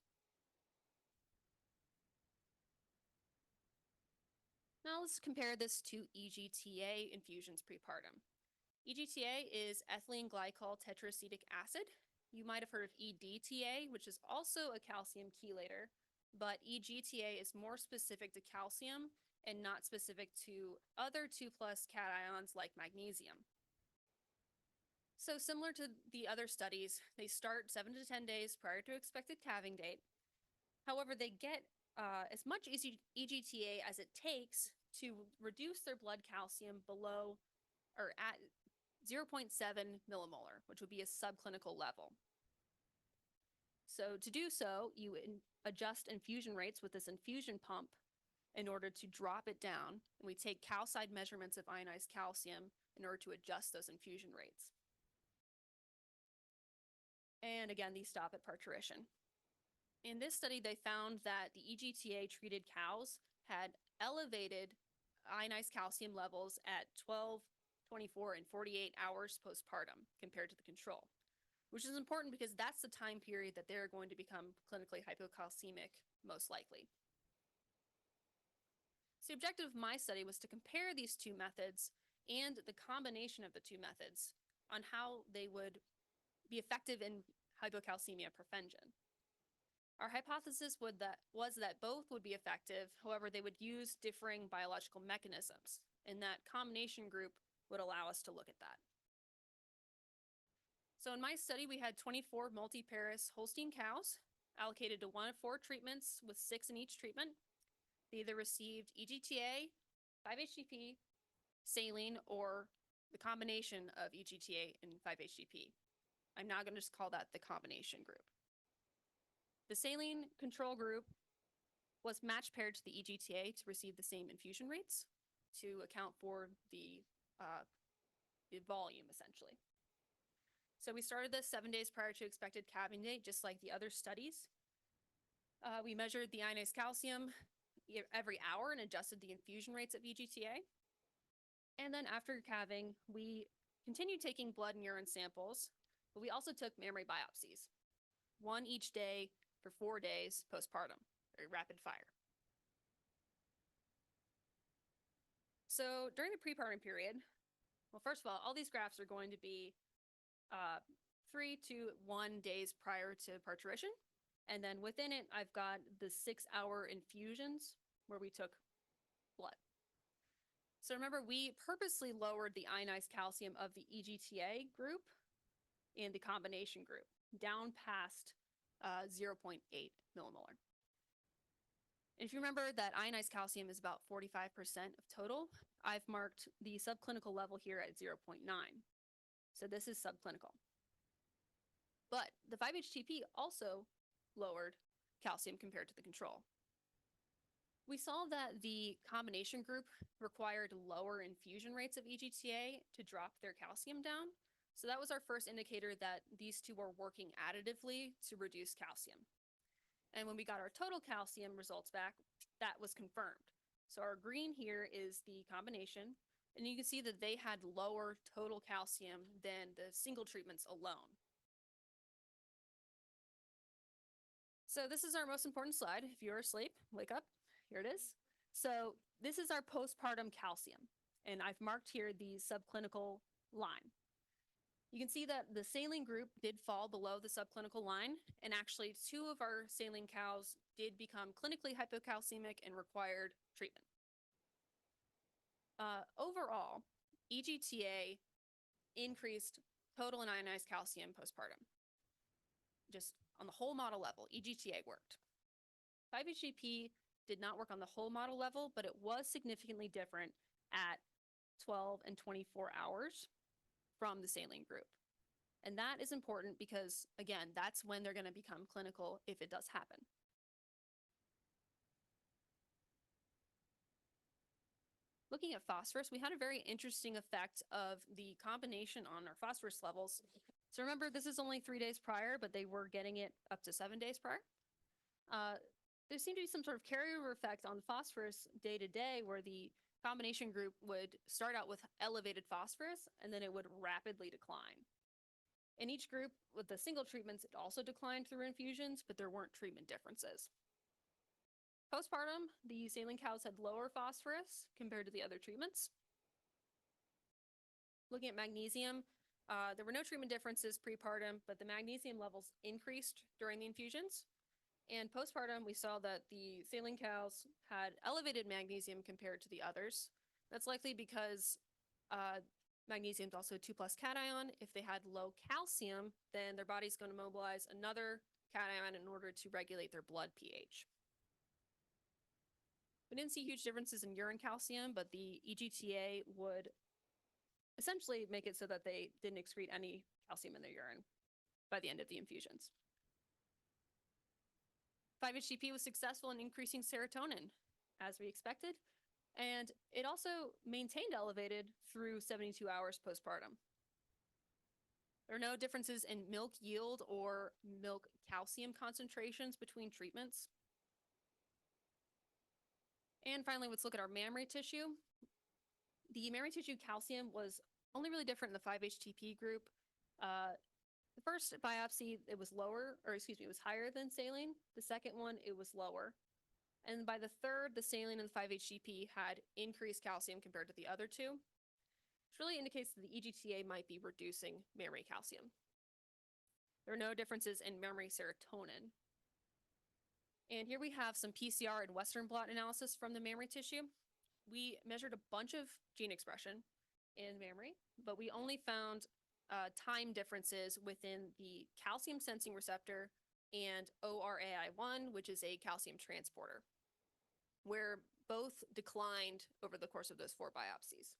Now let's compare this to EGTA infusions prepartum. EGTA is ethylene glycol tetraacetic acid. You might have heard of EDTA, which is also a calcium chelator, but EGTA is more specific to calcium and not specific to other 2+ cations like magnesium. So similar to the other studies, they start 7 to 10 days prior to expected calving date. However, they get as much EGTA as it takes to reduce their blood calcium below or at 0.7 millimolar, which would be a subclinical level. So to do so, you adjust infusion rates with this infusion pump in order to drop it down. And we take calcide measurements of ionized calcium in order to adjust those infusion rates. And again, these stop at parturition. In this study, they found that the EGTA-treated cows had elevated ionized calcium levels at 12, 24, and 48 hours postpartum compared to the control, which is important because that's the time period that they're going to become clinically hypocalcemic, most likely. So the objective of my study was to compare these 2 methods and the combination of the 2 methods on how they would be effective in hypocalcemia prevention. Our hypothesis was that both would be effective, however, they would use differing biological mechanisms, and that combination group would allow us to look at that. So in my study, we had 24 multi-paris Holstein cows allocated to 1 of 4 treatments with 6 in each treatment. They either received EGTA, 5-HTP, saline, or the combination of EGTA and 5-HTP. I'm now going to just call that the combination group. The saline control group was match paired to the EGTA to receive the same infusion rates to account for the volume, essentially. So we started this 7 days prior to expected calving date, just like the other studies. We measured the ionized calcium every hour and adjusted the infusion rates of EGTA. And then after calving, we continued taking blood and urine samples, but we also took mammary biopsies, 1 each day for 4 days postpartum, very rapid fire. So during the prepartum period, well, first of all these graphs are going to be 3 to 1 days prior to parturition. And then within it, I've got the 6-hour infusions where we took blood. So remember, we purposely lowered the ionized calcium of the EGTA group and the combination group down past 0.8 millimolar. And if you remember that ionized calcium is about 45% of total, I've marked the subclinical level here at 0.9. So this is subclinical. But the 5-HTP also lowered calcium compared to the control. We saw that the combination group required lower infusion rates of EGTA to drop their calcium down. So that was our first indicator that these 2 were working additively to reduce calcium. And when we got our total calcium results back, that was confirmed. So our green here is the combination, And you can see that they had lower total calcium than the single treatments alone. So this is our most important slide. If you're asleep, wake up. Here it is. So this is our postpartum calcium. And I've marked here the subclinical line. You can see that the saline group did fall below the subclinical line, and actually 2 of our saline cows did become clinically hypocalcemic and required treatment. Overall, EGTA increased total and ionized calcium postpartum. Just on the whole model level, EGTA worked. 5-HTP did not work on the whole model level, but it was significantly different at 12 and 24 hours from the saline group. And that is important because, again, that's when they're going to become clinical if it does happen. Looking at phosphorus, we had a very interesting effect of the combination on our phosphorus levels. So remember, this is only 3 days prior, but they were getting it up to 7 days prior. There seemed to be some sort of carryover effect on phosphorus day to day where the combination group would start out with elevated phosphorus and then it would rapidly decline. In each group with the single treatments, it also declined through infusions, but there weren't treatment differences. Postpartum, the saline cows had lower phosphorus compared to the other treatments. Looking at magnesium, there were no treatment differences prepartum, but the magnesium levels increased during the infusions. And postpartum, we saw that the saline cows had elevated magnesium compared to the others. That's likely because magnesium is also a 2+ cation. If they had low calcium, then their body's going to mobilize another cation in order to regulate their blood pH. We didn't see huge differences in urine calcium, but the EGTA would essentially make it so that they didn't excrete any calcium in their urine by the end of the infusions. 5-HTP was successful in increasing serotonin, as we expected, and it also maintained elevated through 72 hours postpartum. There are no differences in milk yield or milk calcium concentrations between treatments. And finally, let's look at our mammary tissue. The mammary tissue calcium was only really different in the 5-HTP group. The first biopsy, it was higher than saline. The second one, it was lower. And by the third, the saline and the 5-HTP had increased calcium compared to the other 2, which really indicates that the EGTA might be reducing mammary calcium. There are no differences in mammary serotonin. And here we have some PCR and Western blot analysis from the mammary tissue. We measured a bunch of gene expression in mammary, but we only found time differences within the calcium sensing receptor and ORAI1, which is a calcium transporter, where both declined over the course of those 4 biopsies.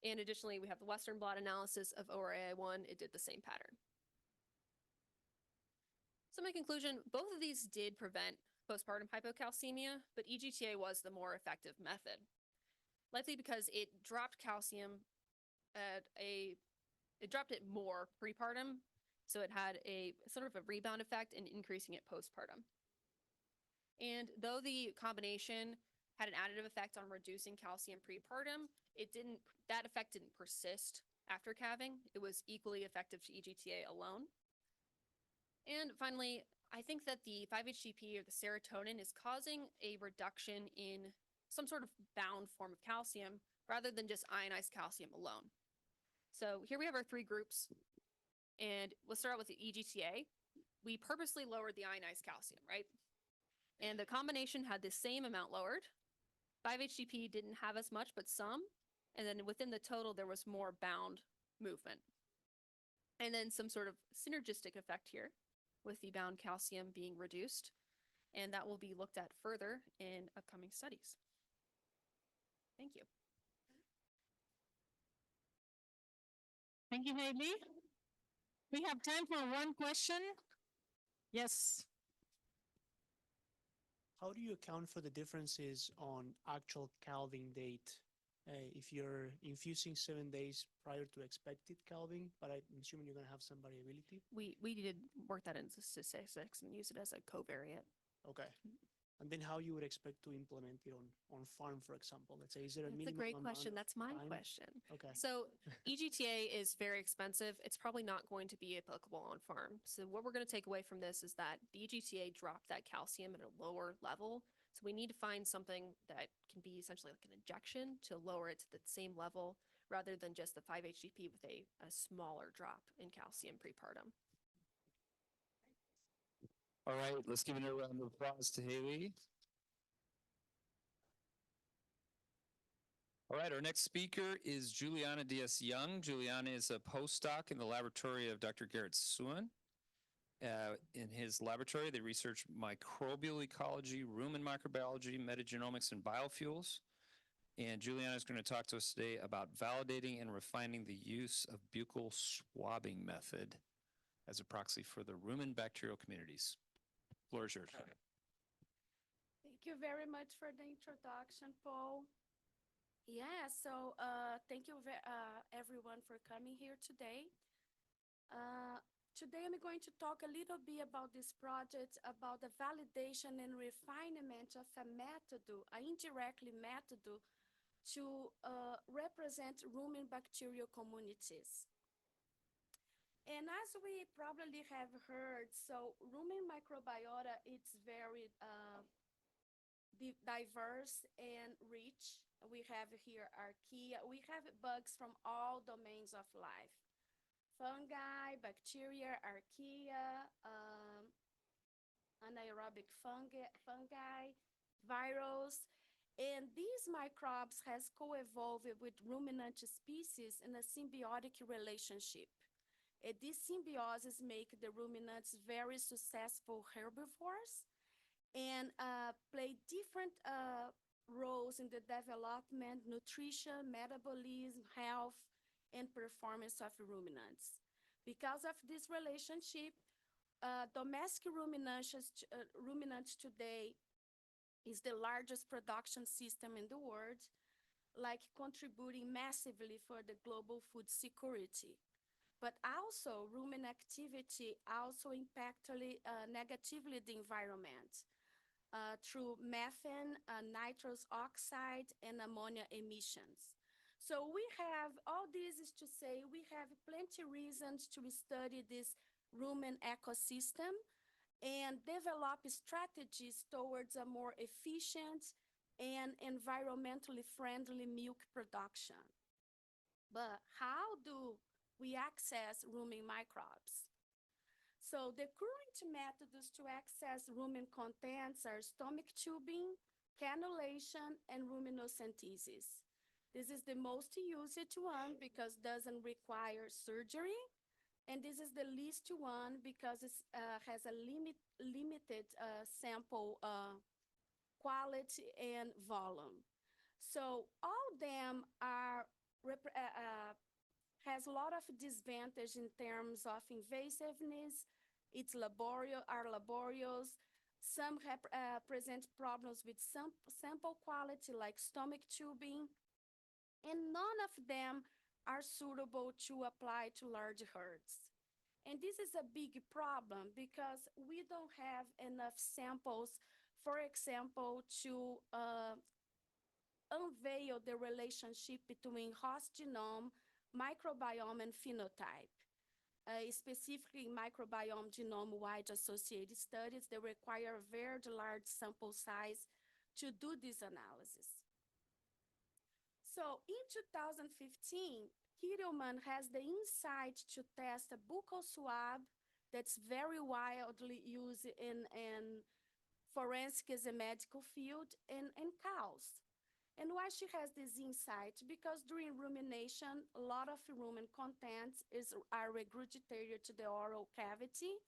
And additionally, we have the Western blot analysis of ORAI1. It did the same pattern. So my conclusion, both of these did prevent postpartum hypocalcemia, but EGTA was the more effective method, likely because it dropped calcium it dropped it more prepartum, so it had a sort of a rebound effect in increasing it postpartum. And though the combination had an additive effect on reducing calcium prepartum, that effect didn't persist after calving. It was equally effective to EGTA alone. And finally, I think that the 5-HTP or the serotonin is causing a reduction in some sort of bound form of calcium rather than just ionized calcium alone. So here we have our 3 groups, and let's start out with the EGTA. We purposely lowered the ionized calcium, right? And the combination had the same amount lowered. 5-HTP didn't have as much, but some. And then within the total, there was more bound movement. And then some sort of synergistic effect here with the bound calcium being reduced. And that will be looked at further in upcoming studies. Thank you. Thank you, Haylee. We have time for one question. Yes. How do you account for the differences on actual calving date? If you're infusing 7 days prior to expected calving, but I'm assuming you're going to have some variability? We did work that into statistics and use it as a covariate. Okay. and then how you would expect to implement it on farm, for example. Let's say, is there a That's a minimum great amount question. of That's my time? question. Okay. So EGTA is very expensive. It's probably not going to be applicable on farm. So what we're going to take away from this is that the EGTA dropped that calcium at a lower level. So we need to find something that can be essentially like an injection to lower it to the same level rather than just the 5-HTP with a smaller drop in calcium prepartum. All right, let's give it a round of applause to Haylee. All right, our next speaker is Juliana Diaz-Young. Juliana is a postdoc in the laboratory of Dr. Garrett Suin. In his laboratory, they research microbial ecology, rumen microbiology, metagenomics, and biofuels. And Juliana is going to talk to us today about validating and refining the use of buccal swabbing method as a proxy for the rumen bacterial communities. Floor is yours. Thank you very much for the introduction, Paul. Yeah, so thank you everyone for coming here today. Today I'm going to talk a little bit about this project, about the validation and refinement of a method, an indirect method to represent rumen bacterial communities. And as we probably have heard, so rumen microbiota, it's very diverse and rich. We have here archaea. We have bugs from all domains of life. Fungi, bacteria, archaea, anaerobic fungi, virals. And these microbes has co-evolved with ruminant species in a symbiotic relationship. And these symbioses make the ruminants very successful herbivores and play different roles in the development, nutrition, metabolism, health, and performance of ruminants. Because of this relationship, domestic ruminants today is the largest production system in the world, like contributing massively for the global food security. But also, rumen activity also impact negatively the environment through methane, nitrous oxide, and ammonia emissions. So we have, all this is to say, we have plenty reasons to study this rumen ecosystem and develop strategies towards a more efficient and environmentally friendly milk production. But how do we access rumen microbes? So the current methods to access rumen contents are stomach tubing, cannulation, and rumenocentesis. This is the most used one because it doesn't require surgery. And this is the least one because it has a limited sample quality and volume. So all of them are has a lot of disadvantage in terms of invasiveness. It's laborious. Some present problems with sample quality like stomach tubing, and none of them are suitable to apply to large herds. And this is a big problem because we don't have enough samples, for example, to unveil the relationship between host genome, microbiome, and phenotype. Specifically, microbiome genome-wide associated studies, they require a very large sample size to do this analysis. So in 2015, Guillermo has the insight to test a buccal swab that's very widely used in forensic as a medical field in cows. And why she has this insight? Because during rumination, a lot of rumen contents are regurgitated to the oral cavity.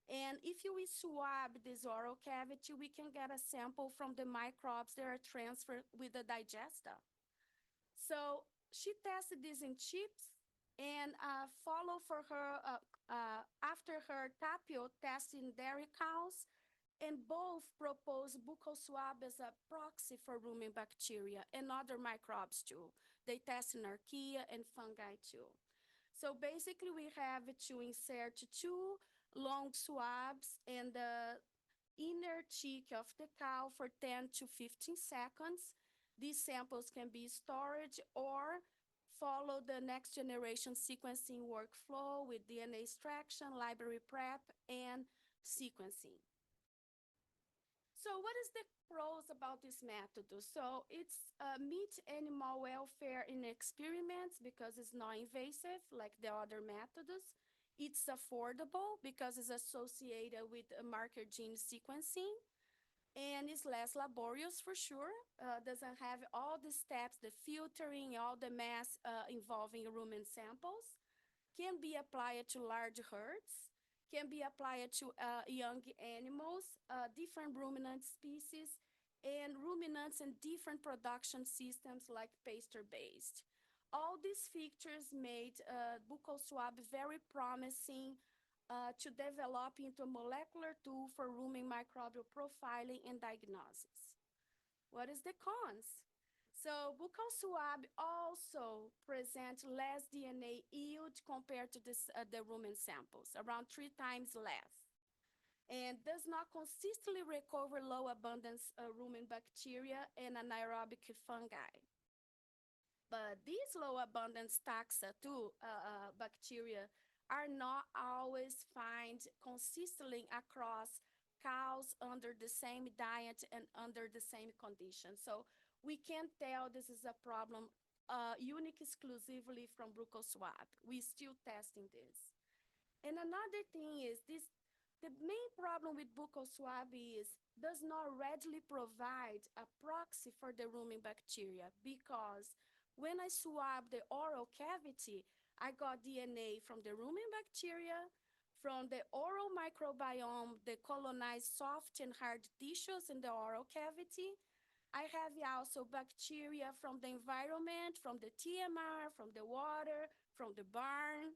And if we swab this oral cavity, we can get a sample from the microbes that are transferred with the digesta. So she tested this in chips and follow for her, after her tapio test in dairy cows, and both propose buccal swab as a proxy for rumen bacteria and other microbes too. They test in archaea and fungi too. So basically we have to insert 2 long swabs, and inner cheek of the cow for 10 to 15 seconds. These samples can be storage or follow the next generation sequencing workflow with DNA extraction, library prep, and sequencing. So what is the pros about this method? So it's meet animal welfare in experiments because it's non-invasive like the other methods. It's affordable because it's associated with marker gene sequencing, and it's less laborious for sure. Doesn't have all the steps, the filtering, all the mass involving rumen samples. Can be applied to large herds, can be applied to young animals, different ruminant species, and ruminants in different production systems like pasture-based. All these features made buccal swab very promising to develop into a molecular tool for rumen microbial profiling and diagnosis. What is the cons? So buccal swab also present less DNA yield compared to the rumen samples, around 3 times less, and does not consistently recover low abundance rumen bacteria and anaerobic fungi. But these low abundance taxa-2 bacteria are not always found consistently across cows under the same diet and under the same conditions. So we can't tell this is a problem unique exclusively from buccal swab. We're still testing this. And another thing is this, the main problem with buccal swab is does not readily provide a proxy for the rumen bacteria because when I swab the oral cavity, I got DNA from the rumen bacteria, from the oral microbiome, the colonized soft and hard tissues in the oral cavity. I have also bacteria from the environment, from the TMR, from the water, from the barn.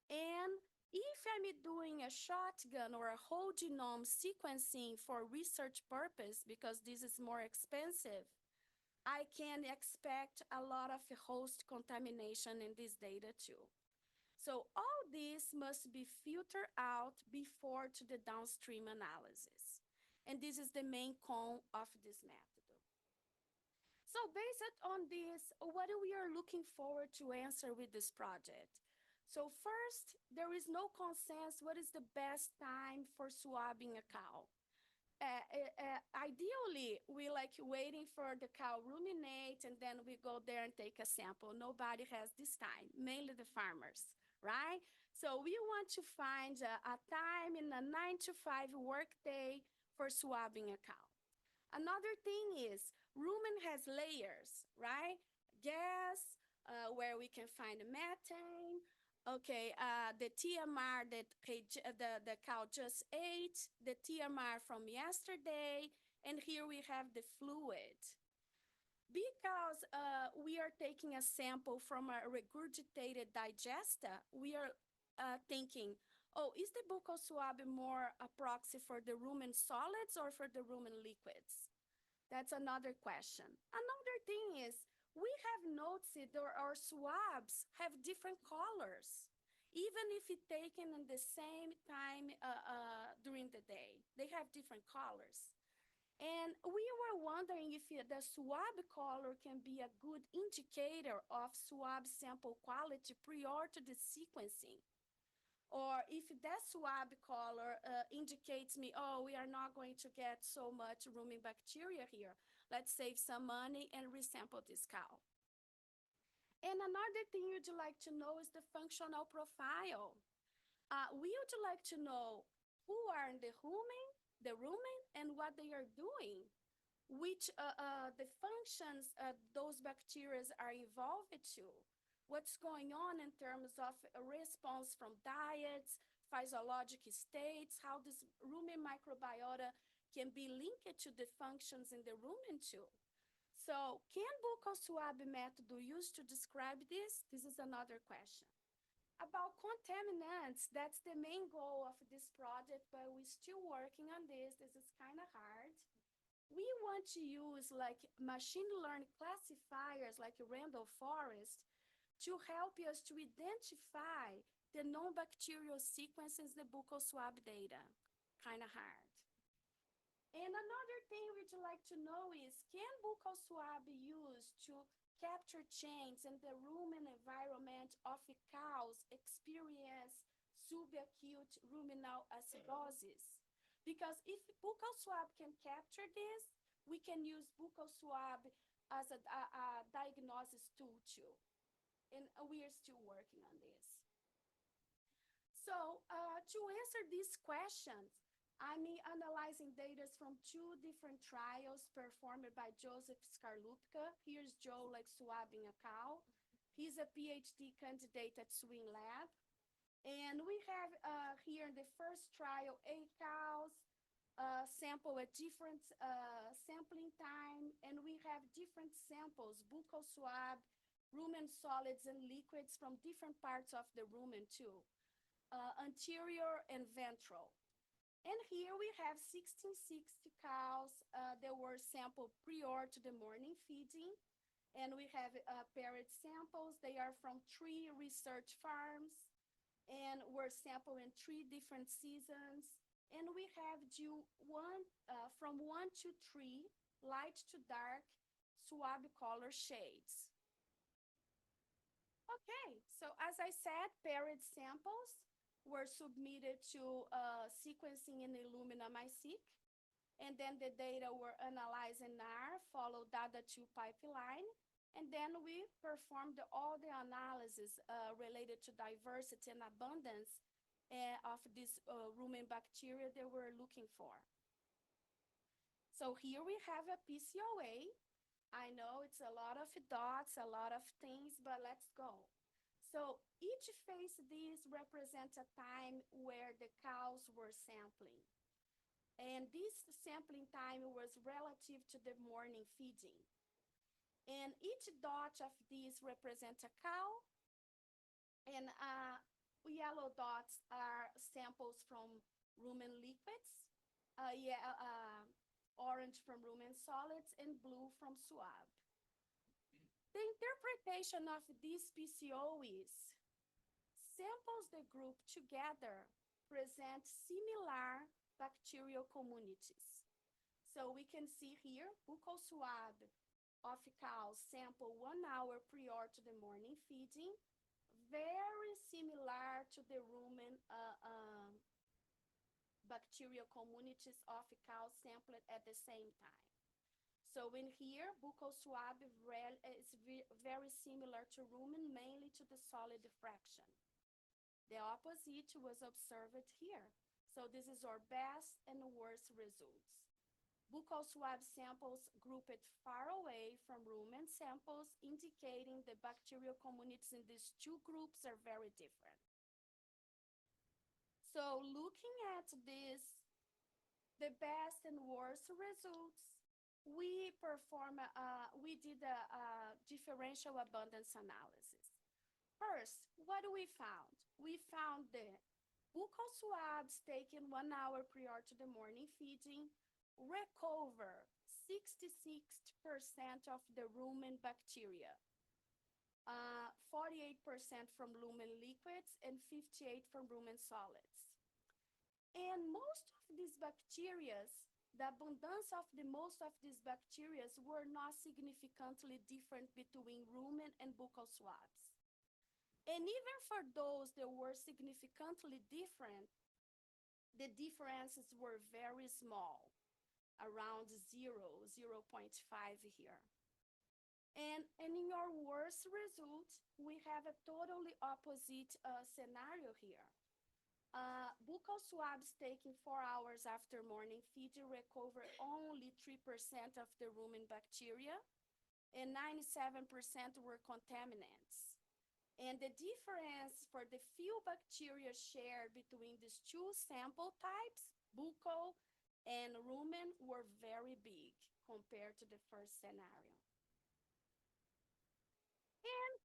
And if I'm doing a shotgun or a whole genome sequencing for research purpose, because this is more expensive, I can expect a lot of host contamination in this data too. So all this must be filtered out before to the downstream analysis. And this is the main con of this method. So based on this, what we are looking forward to answer with this project? So first, there is no consensus what is the best time for swabbing a cow. Ideally, we like waiting for the cow ruminate and then we go there and take a sample. Nobody has this time, mainly the farmers, right? So we want to find a time in a 9 to 5 workday for swabbing a cow. Another thing is rumen has layers, right? Gas, where we can find methane, okay, the TMR that the cow just ate, the TMR from yesterday, and here we have the fluid. Because we are taking a sample from a regurgitated digesta, we are thinking, oh, is the buccal swab more a proxy for the rumen solids or for the rumen liquids? That's another question. Another thing is, we have noticed that our swabs have different colors, even if it's taken in the same time during the day. They have different colors. And we were wondering if the swab color can be a good indicator of swab sample quality prior to the sequencing. Or if that swab color indicates me, oh, we are not going to get so much rumen bacteria here. Let's save some money and resample this cow. And another thing you'd like to know is the functional profile. We would like to know who are in the rumen, and what they are doing, which the functions those bacteria are involved to, what's going on in terms of a response from diets, physiologic states, how this rumen microbiota can be linked to the functions in the rumen too. So can buccal swab method be used to describe this? This is another question. About contaminants, that's the main goal of this project, but we're still working on this. This is kind of hard. We want to use like machine learning classifiers like random forest to help us to identify the non-bacterial sequences in the buccal swab data. Kind of hard. And another thing we'd like to know is, can buccal swab be used to capture change in the rumen environment of cows experience subacute ruminal acidosis? Because if buccal swab can capture this, we can use buccal swab as a diagnosis tool too. And we are still working on this. So to answer these questions, I'm analyzing data from 2 different trials performed by Joseph Skarlupka. Here's Joe like swabbing a cow. He's a PhD candidate at Swing Lab. And we have here in the first trial 8 cows, sample at different sampling time, and we have different samples, buccal swab, rumen solids and liquids from different parts of the rumen too, anterior and ventral. And here we have 1660 cows that were sampled prior to the morning feeding. And we have parrot samples. They are from 3 research farms and were sampled in 3 different seasons. And we have from 1 to 3, light to dark, swab color shades. Okay, so as I said, parrot samples were submitted to sequencing in Illumina MySeq, and then the data were analyzed in R, followed DADA2 pipeline, and then we performed all the analysis related to diversity and abundance of this rumen bacteria that we're looking for. So here we have a PCOA. I know it's a lot of dots, a lot of things, but let's go. So each phase these represents a time where the cows were sampling. And this sampling time was relative to the morning feeding. And each dot of these represents a cow, and yellow dots are samples from rumen liquids, orange from rumen solids, and blue from swab. The interpretation of these PCOs samples the group together present similar bacterial communities. So we can see here, buccal swab of cows sample 1 hour prior to the morning feeding, very similar to the rumen bacterial communities of cows sampled at the same time. So in here, buccal swab is very similar to rumen, mainly to the solid fraction. The opposite was observed here. So this is our best and worst results. Buccal swab samples grouped far away from rumen samples, indicating the bacterial communities in these 2 groups are very different. So looking at this, the best and worst results, we did a differential abundance analysis. First, what do we found? We found the buccal swabs taken 1 hour prior to the morning feeding recover 66% of the rumen bacteria, 48% from rumen liquids, and 58% from rumen solids. And most of these bacteria, the abundance of most of these bacteria were not significantly different between rumen and buccal swabs. And even for those that were significantly different, the differences were very small, around 0.5 here. And in our worst result, we have a totally opposite scenario here. Buccal swabs taken 4 hours after morning feeding recover only 3% of the rumen bacteria, and 97% were contaminants. And the difference for the few bacteria shared between these 2 sample types, buccal and rumen, were very big compared to the first scenario. And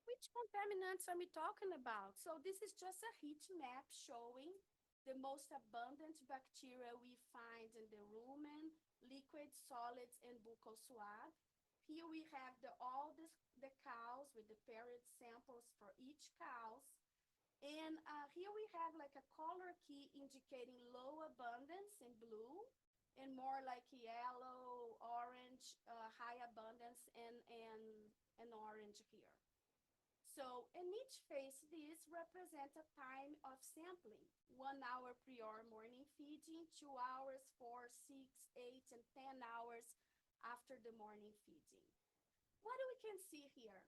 which contaminants are we talking about? So this is just a heat map showing the most abundant bacteria we find in the rumen, liquids, solids, and buccal swab. Here we have all the cows with the parrot samples for each cows. And here we have like a color key indicating low abundance in blue and more like yellow, orange, high abundance, and orange here. So in each phase, this represents a time of sampling, 1 hour prior morning feeding, 2 hours, 4, 6, 8, and 10 hours after the morning feeding. What we can see here?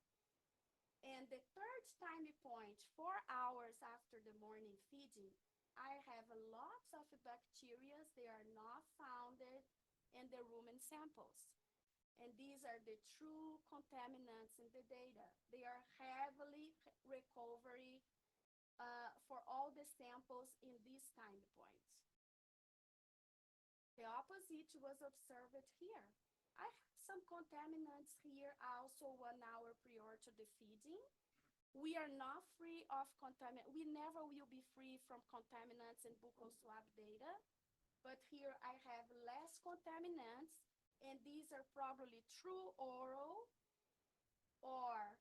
And the third time point, 4 hours after the morning feeding, I have lots of bacteria. They are not found in the rumen samples. And these are the true contaminants in the data. They are heavily recovery for all the samples in these time points. The opposite was observed here. I have some contaminants here also 1 hour prior to the feeding. We are not free of contaminants. We never will be free from contaminants in buccal swab data, but here I have less contaminants, and these are probably true oral or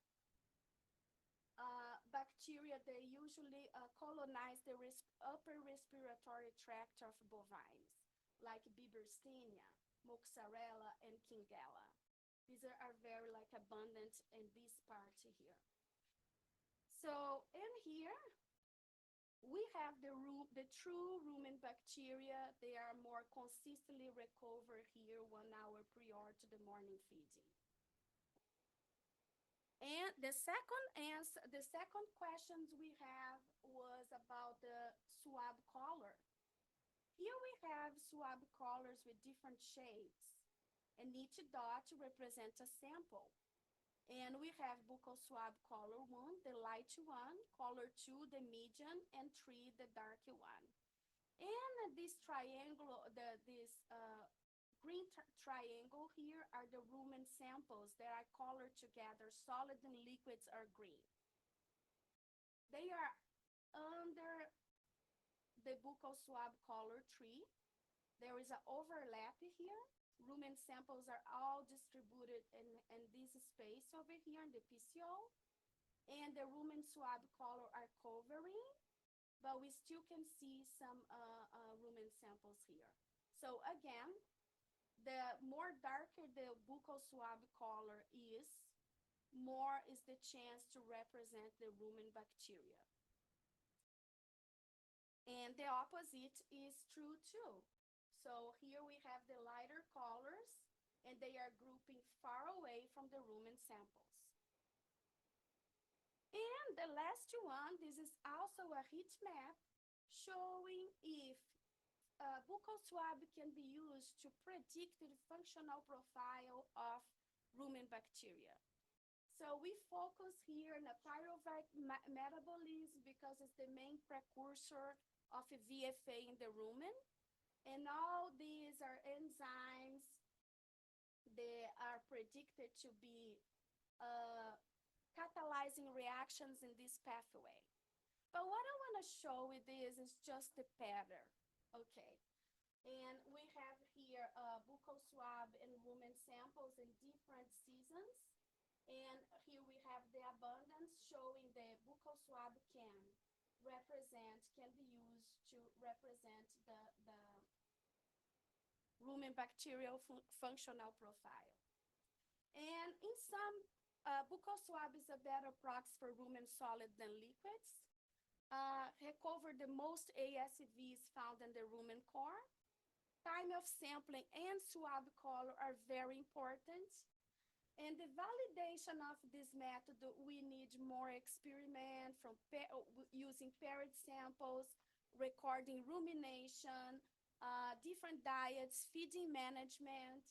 bacteria that usually colonize the upper respiratory tract of bovines, like Bieberstenia, Moxarella, and Kingella. These are very abundant in this part here. So in here, we have the true rumen bacteria. They are more consistently recovered here 1 hour prior to the morning feeding. And the second questions we have was about the swab color. Here we have swab colors with different shades, and each dot represents a sample. And we have buccal swab color 1, the light one, color 2, the medium, and 3, the dark one. And this triangle, this green triangle here are the rumen samples that are colored together. Solid and liquids are green. They are under the buccal swab color 3. There is an overlap here. Rumen samples are all distributed in this space over here in the PCO. And the rumen swab color are covering, but we still can see some rumen samples here. So again, the more darker the buccal swab color is, more is the chance to represent the rumen bacteria. And the opposite is true too. So here we have the lighter colors, and they are grouping far away from the rumen samples. And the last one, this is also a heat map showing if buccal swab can be used to predict the functional profile of rumen bacteria. So we focus here on the pyruvate metabolism because it's the main precursor of a VFA in the rumen. And all these are enzymes that are predicted to be catalyzing reactions in this pathway. But what I want to show with this is just the pattern, okay? And we have here buccal swab and rumen samples in different seasons. And here we have the abundance showing the buccal swab can be used to represent the rumen bacterial functional profile. And in some, buccal swab is a better proxy for rumen solid than liquids. Recover the most ASVs found in the rumen core. Time of sampling and swab color are very important. And the validation of this method, we need more experiment from using paired samples, recording rumination, different diets, feeding management.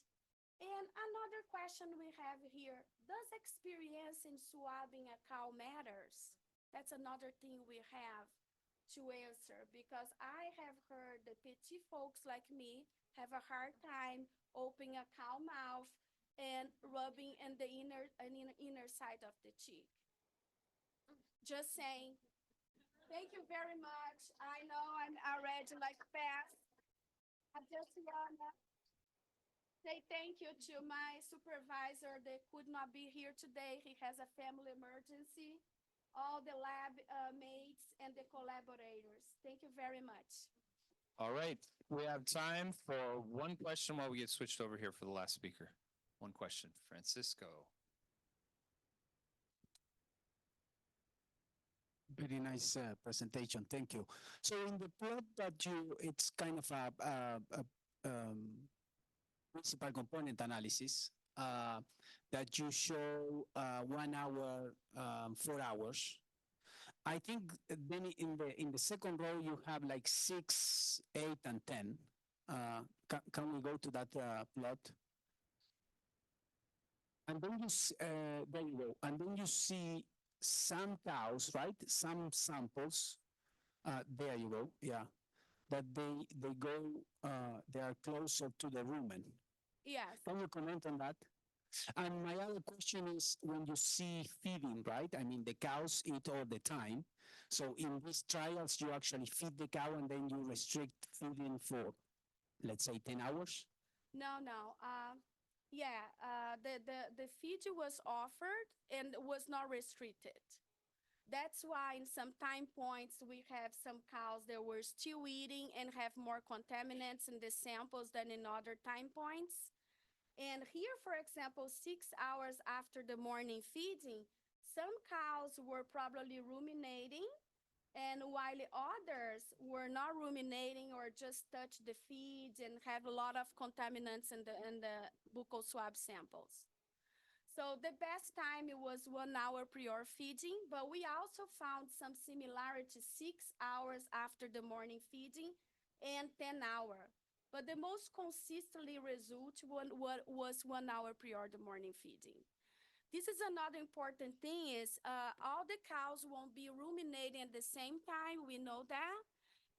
And another question we have here, does experience in swabbing a cow matters? That's another thing we have to answer, because I have heard the petite folks like me have a hard time opening a cow mouth and rubbing in the inner side of the cheek. Just saying. Thank you very much. I know I'm already fast. I'm just Juliana. Say thank you to my supervisor that could not be here today. He has a family emergency. All the lab mates and the collaborators. Thank you very much. All right, we have time for one question while we get switched over here for the last speaker. One question, Francisco. Very nice presentation. Thank you. So in the plot that it's kind of principal component analysis that you show 1 hour, 4 hours. I think then in the second row you have like 6, 8, and 10. Can we go to that plot? And then there you go. And then you see some cows, right? Some samples. There you go. Yeah, that they go. They are closer to the rumen. Yes. Can you comment on that? And my other question is, when you see feeding, right? I mean, the cows eat all the time. So in these trials, you actually feed the cow and then you restrict feeding for, let's say, 10 hours? No. The feed was offered and was not restricted. That's why in some time points, we have some cows that were still eating and have more contaminants in the samples than in other time points. And here, for example, 6 hours after the morning feeding, some cows were probably ruminating, and while others were not ruminating or just touch the feed and have a lot of contaminants in the buccal swab samples. So the best time it was 1 hour prior feeding, but we also found some similarity 6 hours after the morning feeding and 10 hours. But the most consistently result was 1 hour prior the morning feeding. This is another important thing is all the cows won't be ruminating at the same time, we know that.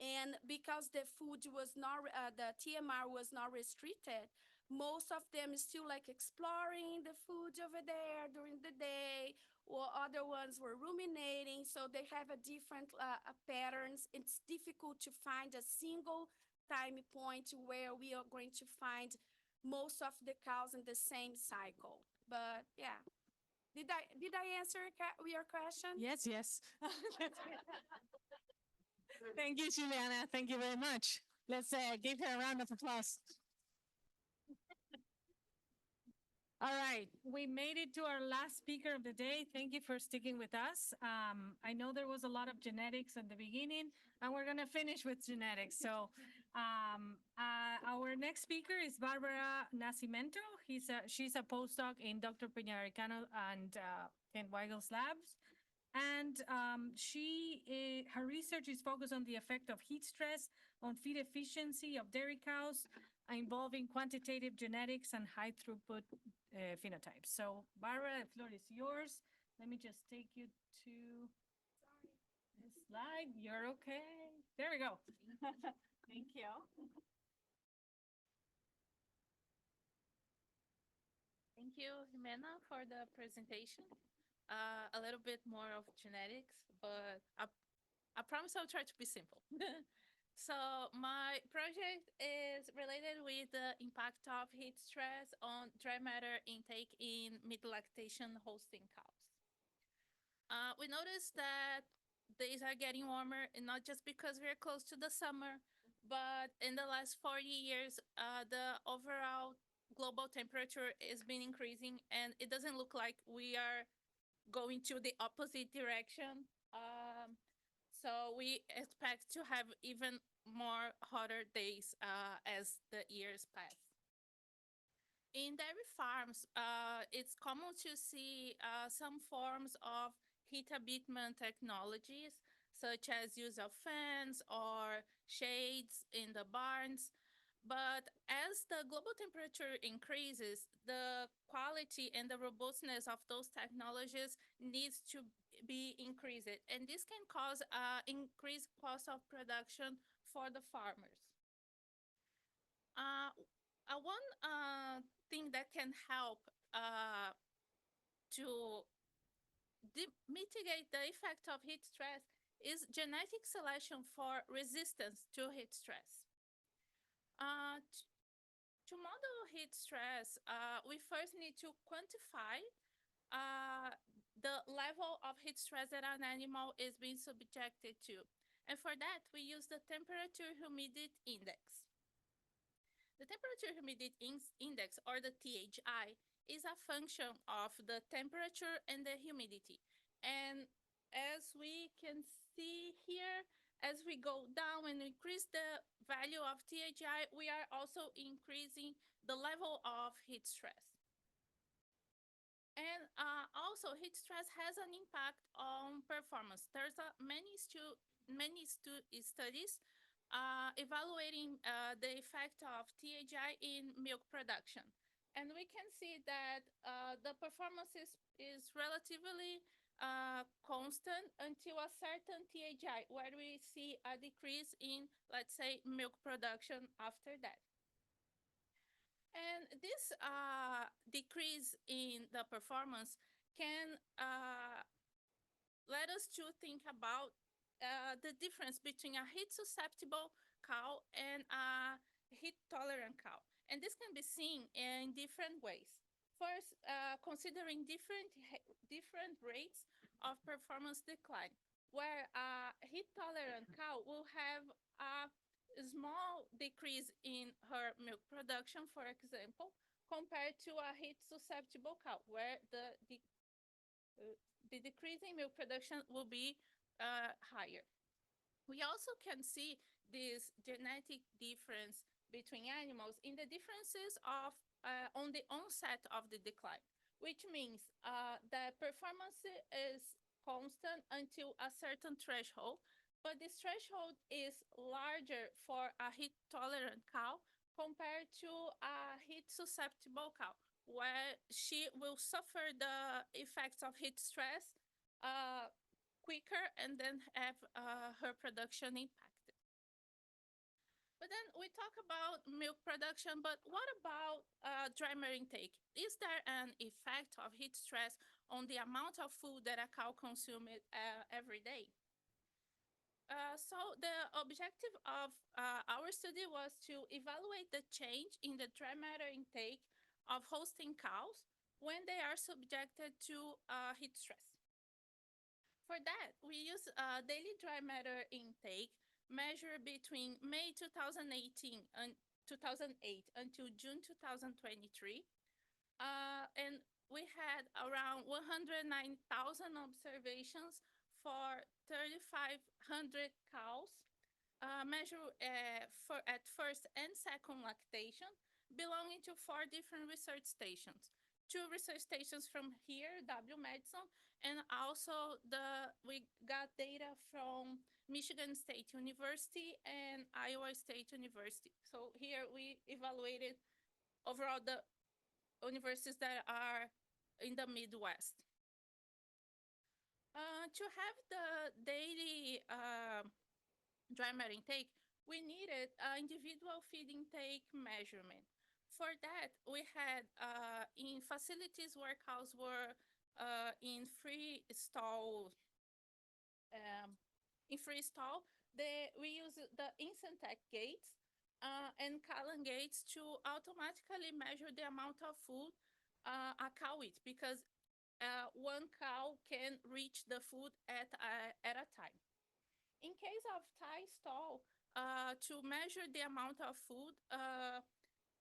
And because the food was not, the TMR was not restricted, most of them is still like exploring the food over there during the day, or other ones were ruminating, so they have a different patterns. It's difficult to find a single time point where we are going to find most of the cows in the same cycle. But yeah, did I answer your question? Yes. Thank you, Juliana. Thank you very much. Let's give her a round of applause. All right, we made it to our last speaker of the day. Thank you for sticking with us. I know there was a lot of genetics at the beginning, and we're gonna finish with genetics. So our next speaker is Barbara Nascimento. She's a postdoc in Dr. Peñaricano and Ken Weigel's labs. And her research is focused on the effect of heat stress on feed efficiency of dairy cows, involving quantitative genetics and high throughput phenotypes. So Barbara, the floor is yours. Let me just take you to this slide. You're okay. There we go. Thank you. Thank you, Jimena, for the presentation. A little bit more of genetics, but I promise I'll try to be simple. So my project is related with the impact of heat stress on dry matter intake in mid-lactation Holstein cows. We noticed that days are getting warmer, and not just because we're close to the summer, but in the last 40 years, the overall global temperature has been increasing, and it doesn't look like we are going to the opposite direction. So we expect to have even more hotter days as the years pass. In dairy farms, it's common to see some forms of heat abatement technologies, such as use of fans or shades in the barns. But as the global temperature increases, the quality and the robustness of those technologies needs to be increased. And this can cause increased cost of production for the farmers. One thing that can help to mitigate the effect of heat stress is genetic selection for resistance to heat stress. To model heat stress, we first need to quantify the level of heat stress that an animal is being subjected to. And for that, we use the temperature humidity index. The temperature humidity index, or the THI, is a function of the temperature and the humidity. And as we can see here, as we go down and increase the value of THI, we are also increasing the level of heat stress. And also, heat stress has an impact on performance. There's many studies evaluating the effect of THI in milk production. And we can see that the performance is relatively constant until a certain THI, where we see a decrease in, let's say, milk production after that. And this decrease in the performance can let us to think about the difference between a heat-susceptible cow and a heat-tolerant cow. And this can be seen in different ways. First, considering different rates of performance decline, where a heat-tolerant cow will have a small decrease in her milk production, for example, compared to a heat-susceptible cow, where the decrease in milk production will be higher. We also can see this genetic difference between animals in the differences of on the onset of the decline, which means the performance is constant until a certain threshold, but this threshold is larger for a heat-tolerant cow compared to a heat-susceptible cow, where she will suffer the effects of heat stress quicker and then have her production impacted. But then we talk about milk production, but what about dry matter intake? Is there an effect of heat stress on the amount of food that a cow consumes every day? So the objective of our study was to evaluate the change in the dry matter intake of Holstein cows when they are subjected to heat stress. For that, we use daily dry matter intake measured between May 2018 and 2008 until June 2023. And we had around 109,000 observations for 3,500 cows measured at first and second lactation, belonging to 4 different research stations. 2 research stations from here, UW-Madison, and also we got data from Michigan State University and Iowa State University. So here we evaluated overall the universities that are in the Midwest. To have the daily dry matter intake, we needed an individual feed intake measurement. For that, we had in facilities where cows were in free stall, we use the Incentec gates and Callan gates to automatically measure the amount of food a cow eats, because one cow can reach the food at a time. In case of tie stall, to measure the amount of food,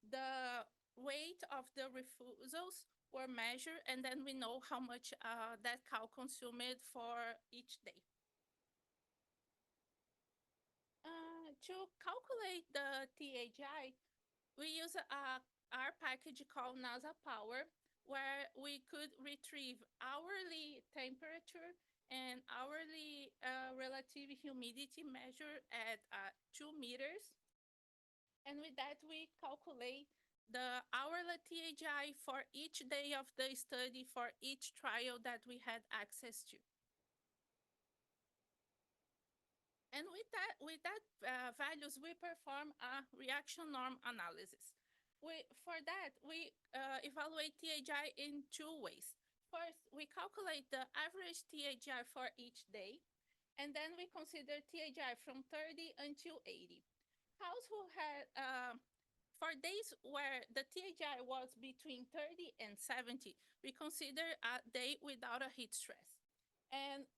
the weight of the refusals were measured, and then we know how much that cow consumed for each day. To calculate the THI, we use our package called NASA Power, where we could retrieve hourly temperature and hourly relative humidity measured at 2 meters. And with that, we calculate the hourly THI for each day of the study for each trial that we had access to. And with that values, we perform a reaction norm analysis. For that, we evaluate THI in 2 ways. First, we calculate the average THI for each day, and then we consider THI from 30 until 80. Cows who had, for days where the THI was between 30 and 70, we consider a day without a heat stress. And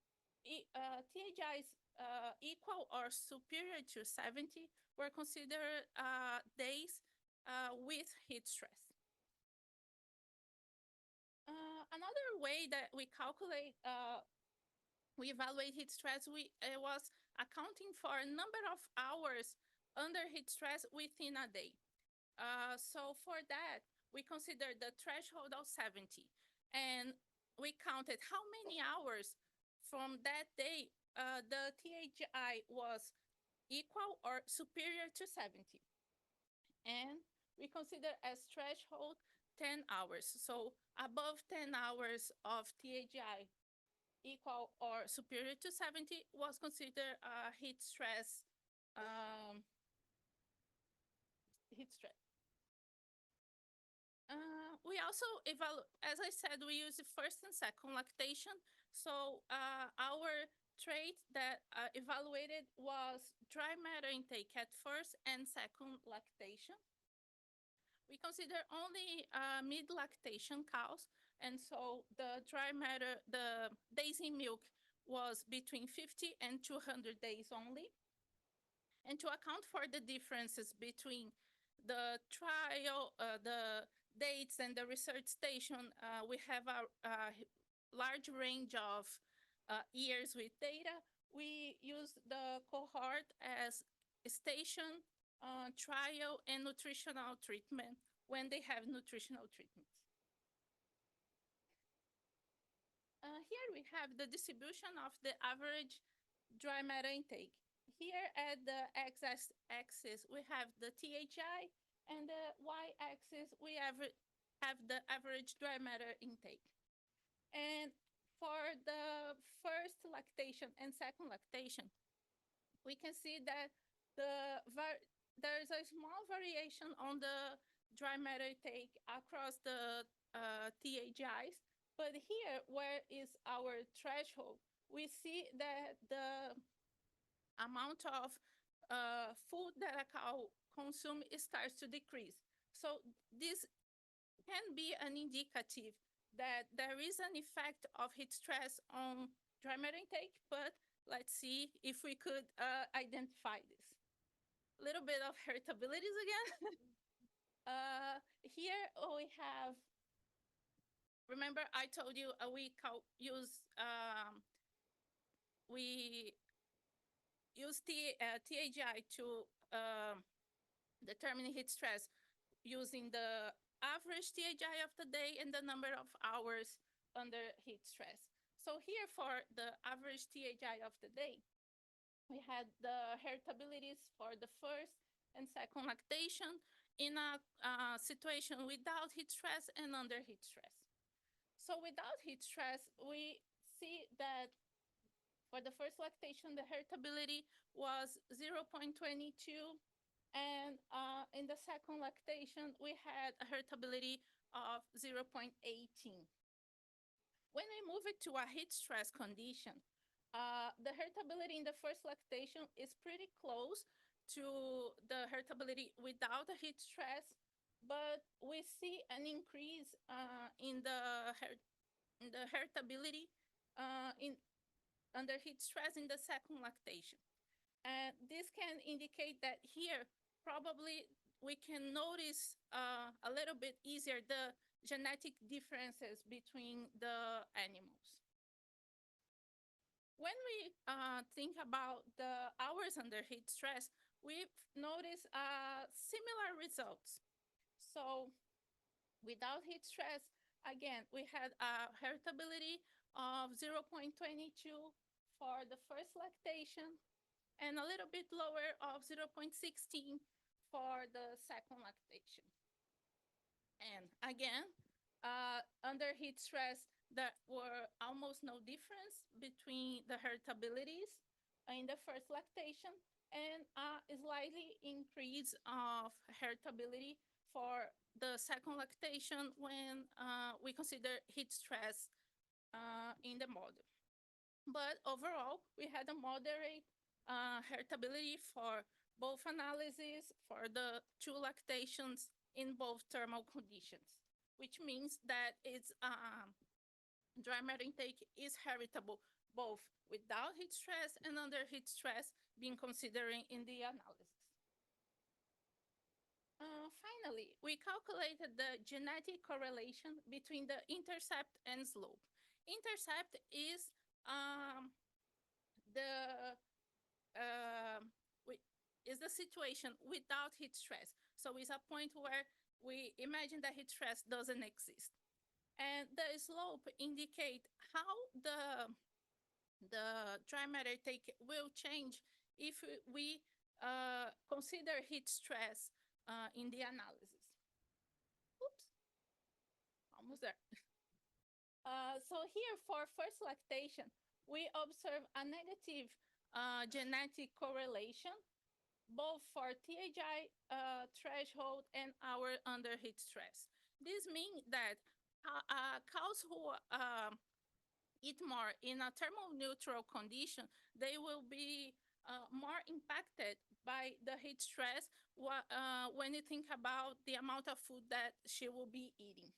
THIs equal or superior to 70 were considered days with heat stress. Another way that we calculate, we evaluate heat stress, was accounting for a number of hours under heat stress within a day. So for that, we considered the threshold of 70, and we counted how many hours from that day the THI was equal or superior to 70. And we consider as threshold 10 hours. So above 10 hours of THI equal or superior to 70 was considered heat stress. Heat stress. We also evaluate, as I said, we use the first and second lactation. So our trait that evaluated was dry matter intake at first and second lactation. We consider only mid-lactation cows, and so the dry matter, the days in milk was between 50 and 200 days only. And to account for the differences between the trial, the dates and the research station, we have a large range of years with data. We use the cohort as station, trial, and nutritional treatment when they have nutritional treatments. Here we have the distribution of the average dry matter intake. Here at the x-axis, we have the THI, and the y-axis, we have the average dry matter intake. And for the first lactation and second lactation, we can see that there's a small variation on the dry matter intake across the THIs, but here, where is our threshold, we see that the amount of food that a cow consumes starts to decrease. So this can be an indicative that there is an effect of heat stress on dry matter intake, but let's see if we could identify this. A little bit of heritabilities again. Here we have, remember I told you we use THI to determine heat stress using the average THI of the day and the number of hours under heat stress. So here for the average THI of the day, we had the heritabilities for the first and second lactation in a situation without heat stress and under heat stress. So without heat stress, we see that for the first lactation, the heritability was 0.22, and in the second lactation, we had a heritability of 0.18. When we move it to a heat stress condition, the heritability in the first lactation is pretty close to the heritability without a heat stress, but we see an increase in the heritability under heat stress in the second lactation. And this can indicate that here, probably we can notice a little bit easier the genetic differences between the animals. When we think about the hours under heat stress, we've noticed similar results. So without heat stress, again, we had a heritability of 0.22 for the first lactation and a little bit lower of 0.16 for the second lactation. And again, under heat stress, there were almost no difference between the heritabilities in the first lactation and a slightly increase of heritability for the second lactation when we consider heat stress in the model. But overall, we had a moderate heritability for both analyses for the two lactations in both thermal conditions, which means that its dry matter intake is heritable both without heat stress and under heat stress being considered in the analysis. Finally, we calculated the genetic correlation between the intercept and slope. Intercept is the is the situation without heat stress. So it's a point where we imagine that heat stress doesn't exist. And the slope indicate how the dry matter intake will change if we consider heat stress in the analysis. Oops, almost there. So here for first lactation, we observe a negative genetic correlation both for THI threshold and our under heat stress. This means that cows who eat more in a thermoneutral condition, they will be more impacted by the heat stress when you think about the amount of food that she will be eating.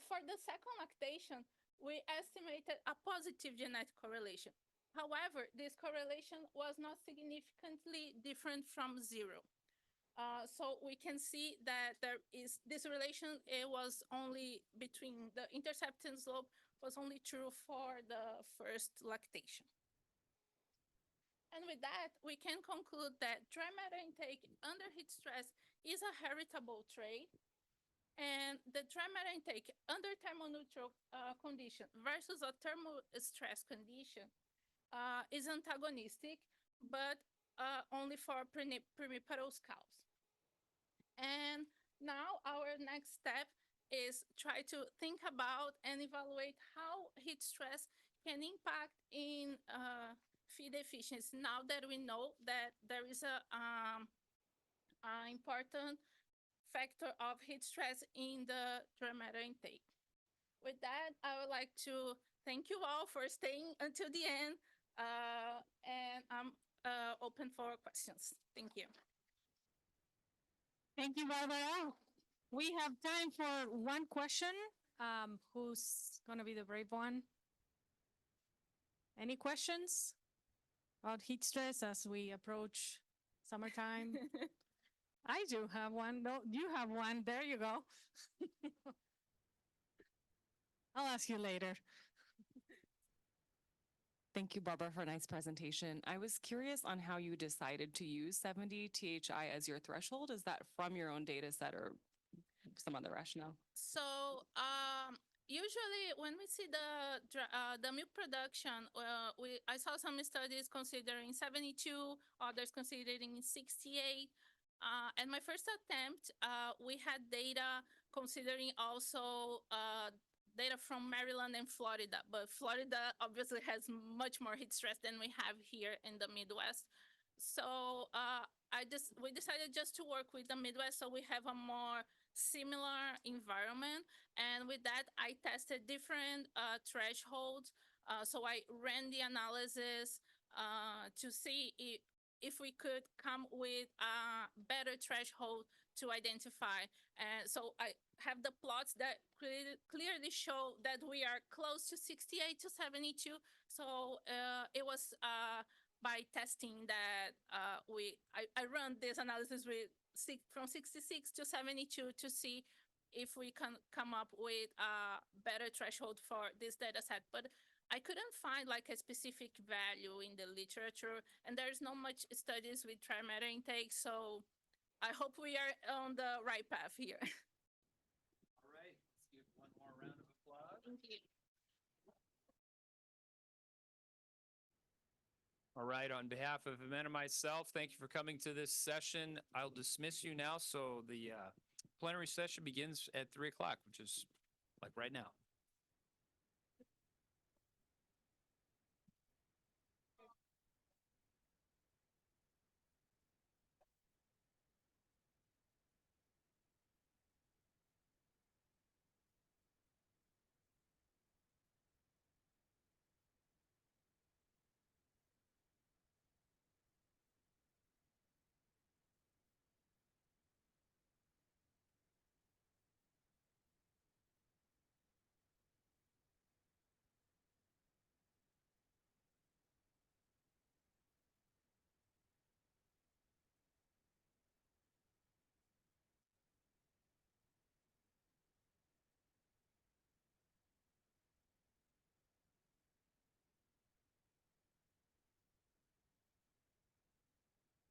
For the second lactation, we estimated a positive genetic correlation. However, this correlation was not significantly different from zero. So we can see that there is this relation. It was only between the intercept and slope was only true for the first lactation. And with that, we can conclude that dry matter intake under heat stress is a heritable trait. And the dry matter intake under thermoneutral condition versus a thermal stress condition is antagonistic, but only for primiparous cows. And now our next step is try to think about and evaluate how heat stress can impact in feed efficiency. Now that we know that there is a important factor of heat stress in the dry matter intake. With that, I would like to thank you all for staying until the end. And I'm open for questions. Thank you. Thank you, Barbara. We have time for one question. Who's going to be the brave one? Any questions about heat stress as we approach summertime? I do have one. No, you have one. There you go. I'll ask you later. Thank you, Barbara, for a nice presentation. I was curious on how you decided to use 70 THI as your threshold. Is that from your own data set or some other rationale? So usually when we see the milk production, I saw some studies considering 72, others considering 68. And my first attempt, we had data considering also data from Maryland and Florida, but Florida obviously has much more heat stress than we have here in the Midwest. So we decided just to work with the Midwest so we have a more similar environment. And with that, I tested different thresholds. So I ran the analysis to see if we could come with a better threshold to identify. And so I have the plots that clearly show that we are close to 68 to 72. So it was by testing that I run this analysis with from 66 to 72 to see if we can come up with a better threshold for this data set. But I couldn't find like a specific value in the literature, and there's not much studies with dry matter intake. So I hope we are on the right path here. All right, let's give one more round of applause. Thank you. All right, on behalf of Amanda and myself, thank you for coming to this session. I'll dismiss you now. So the plenary session begins at 3 o'clock, which is like right now.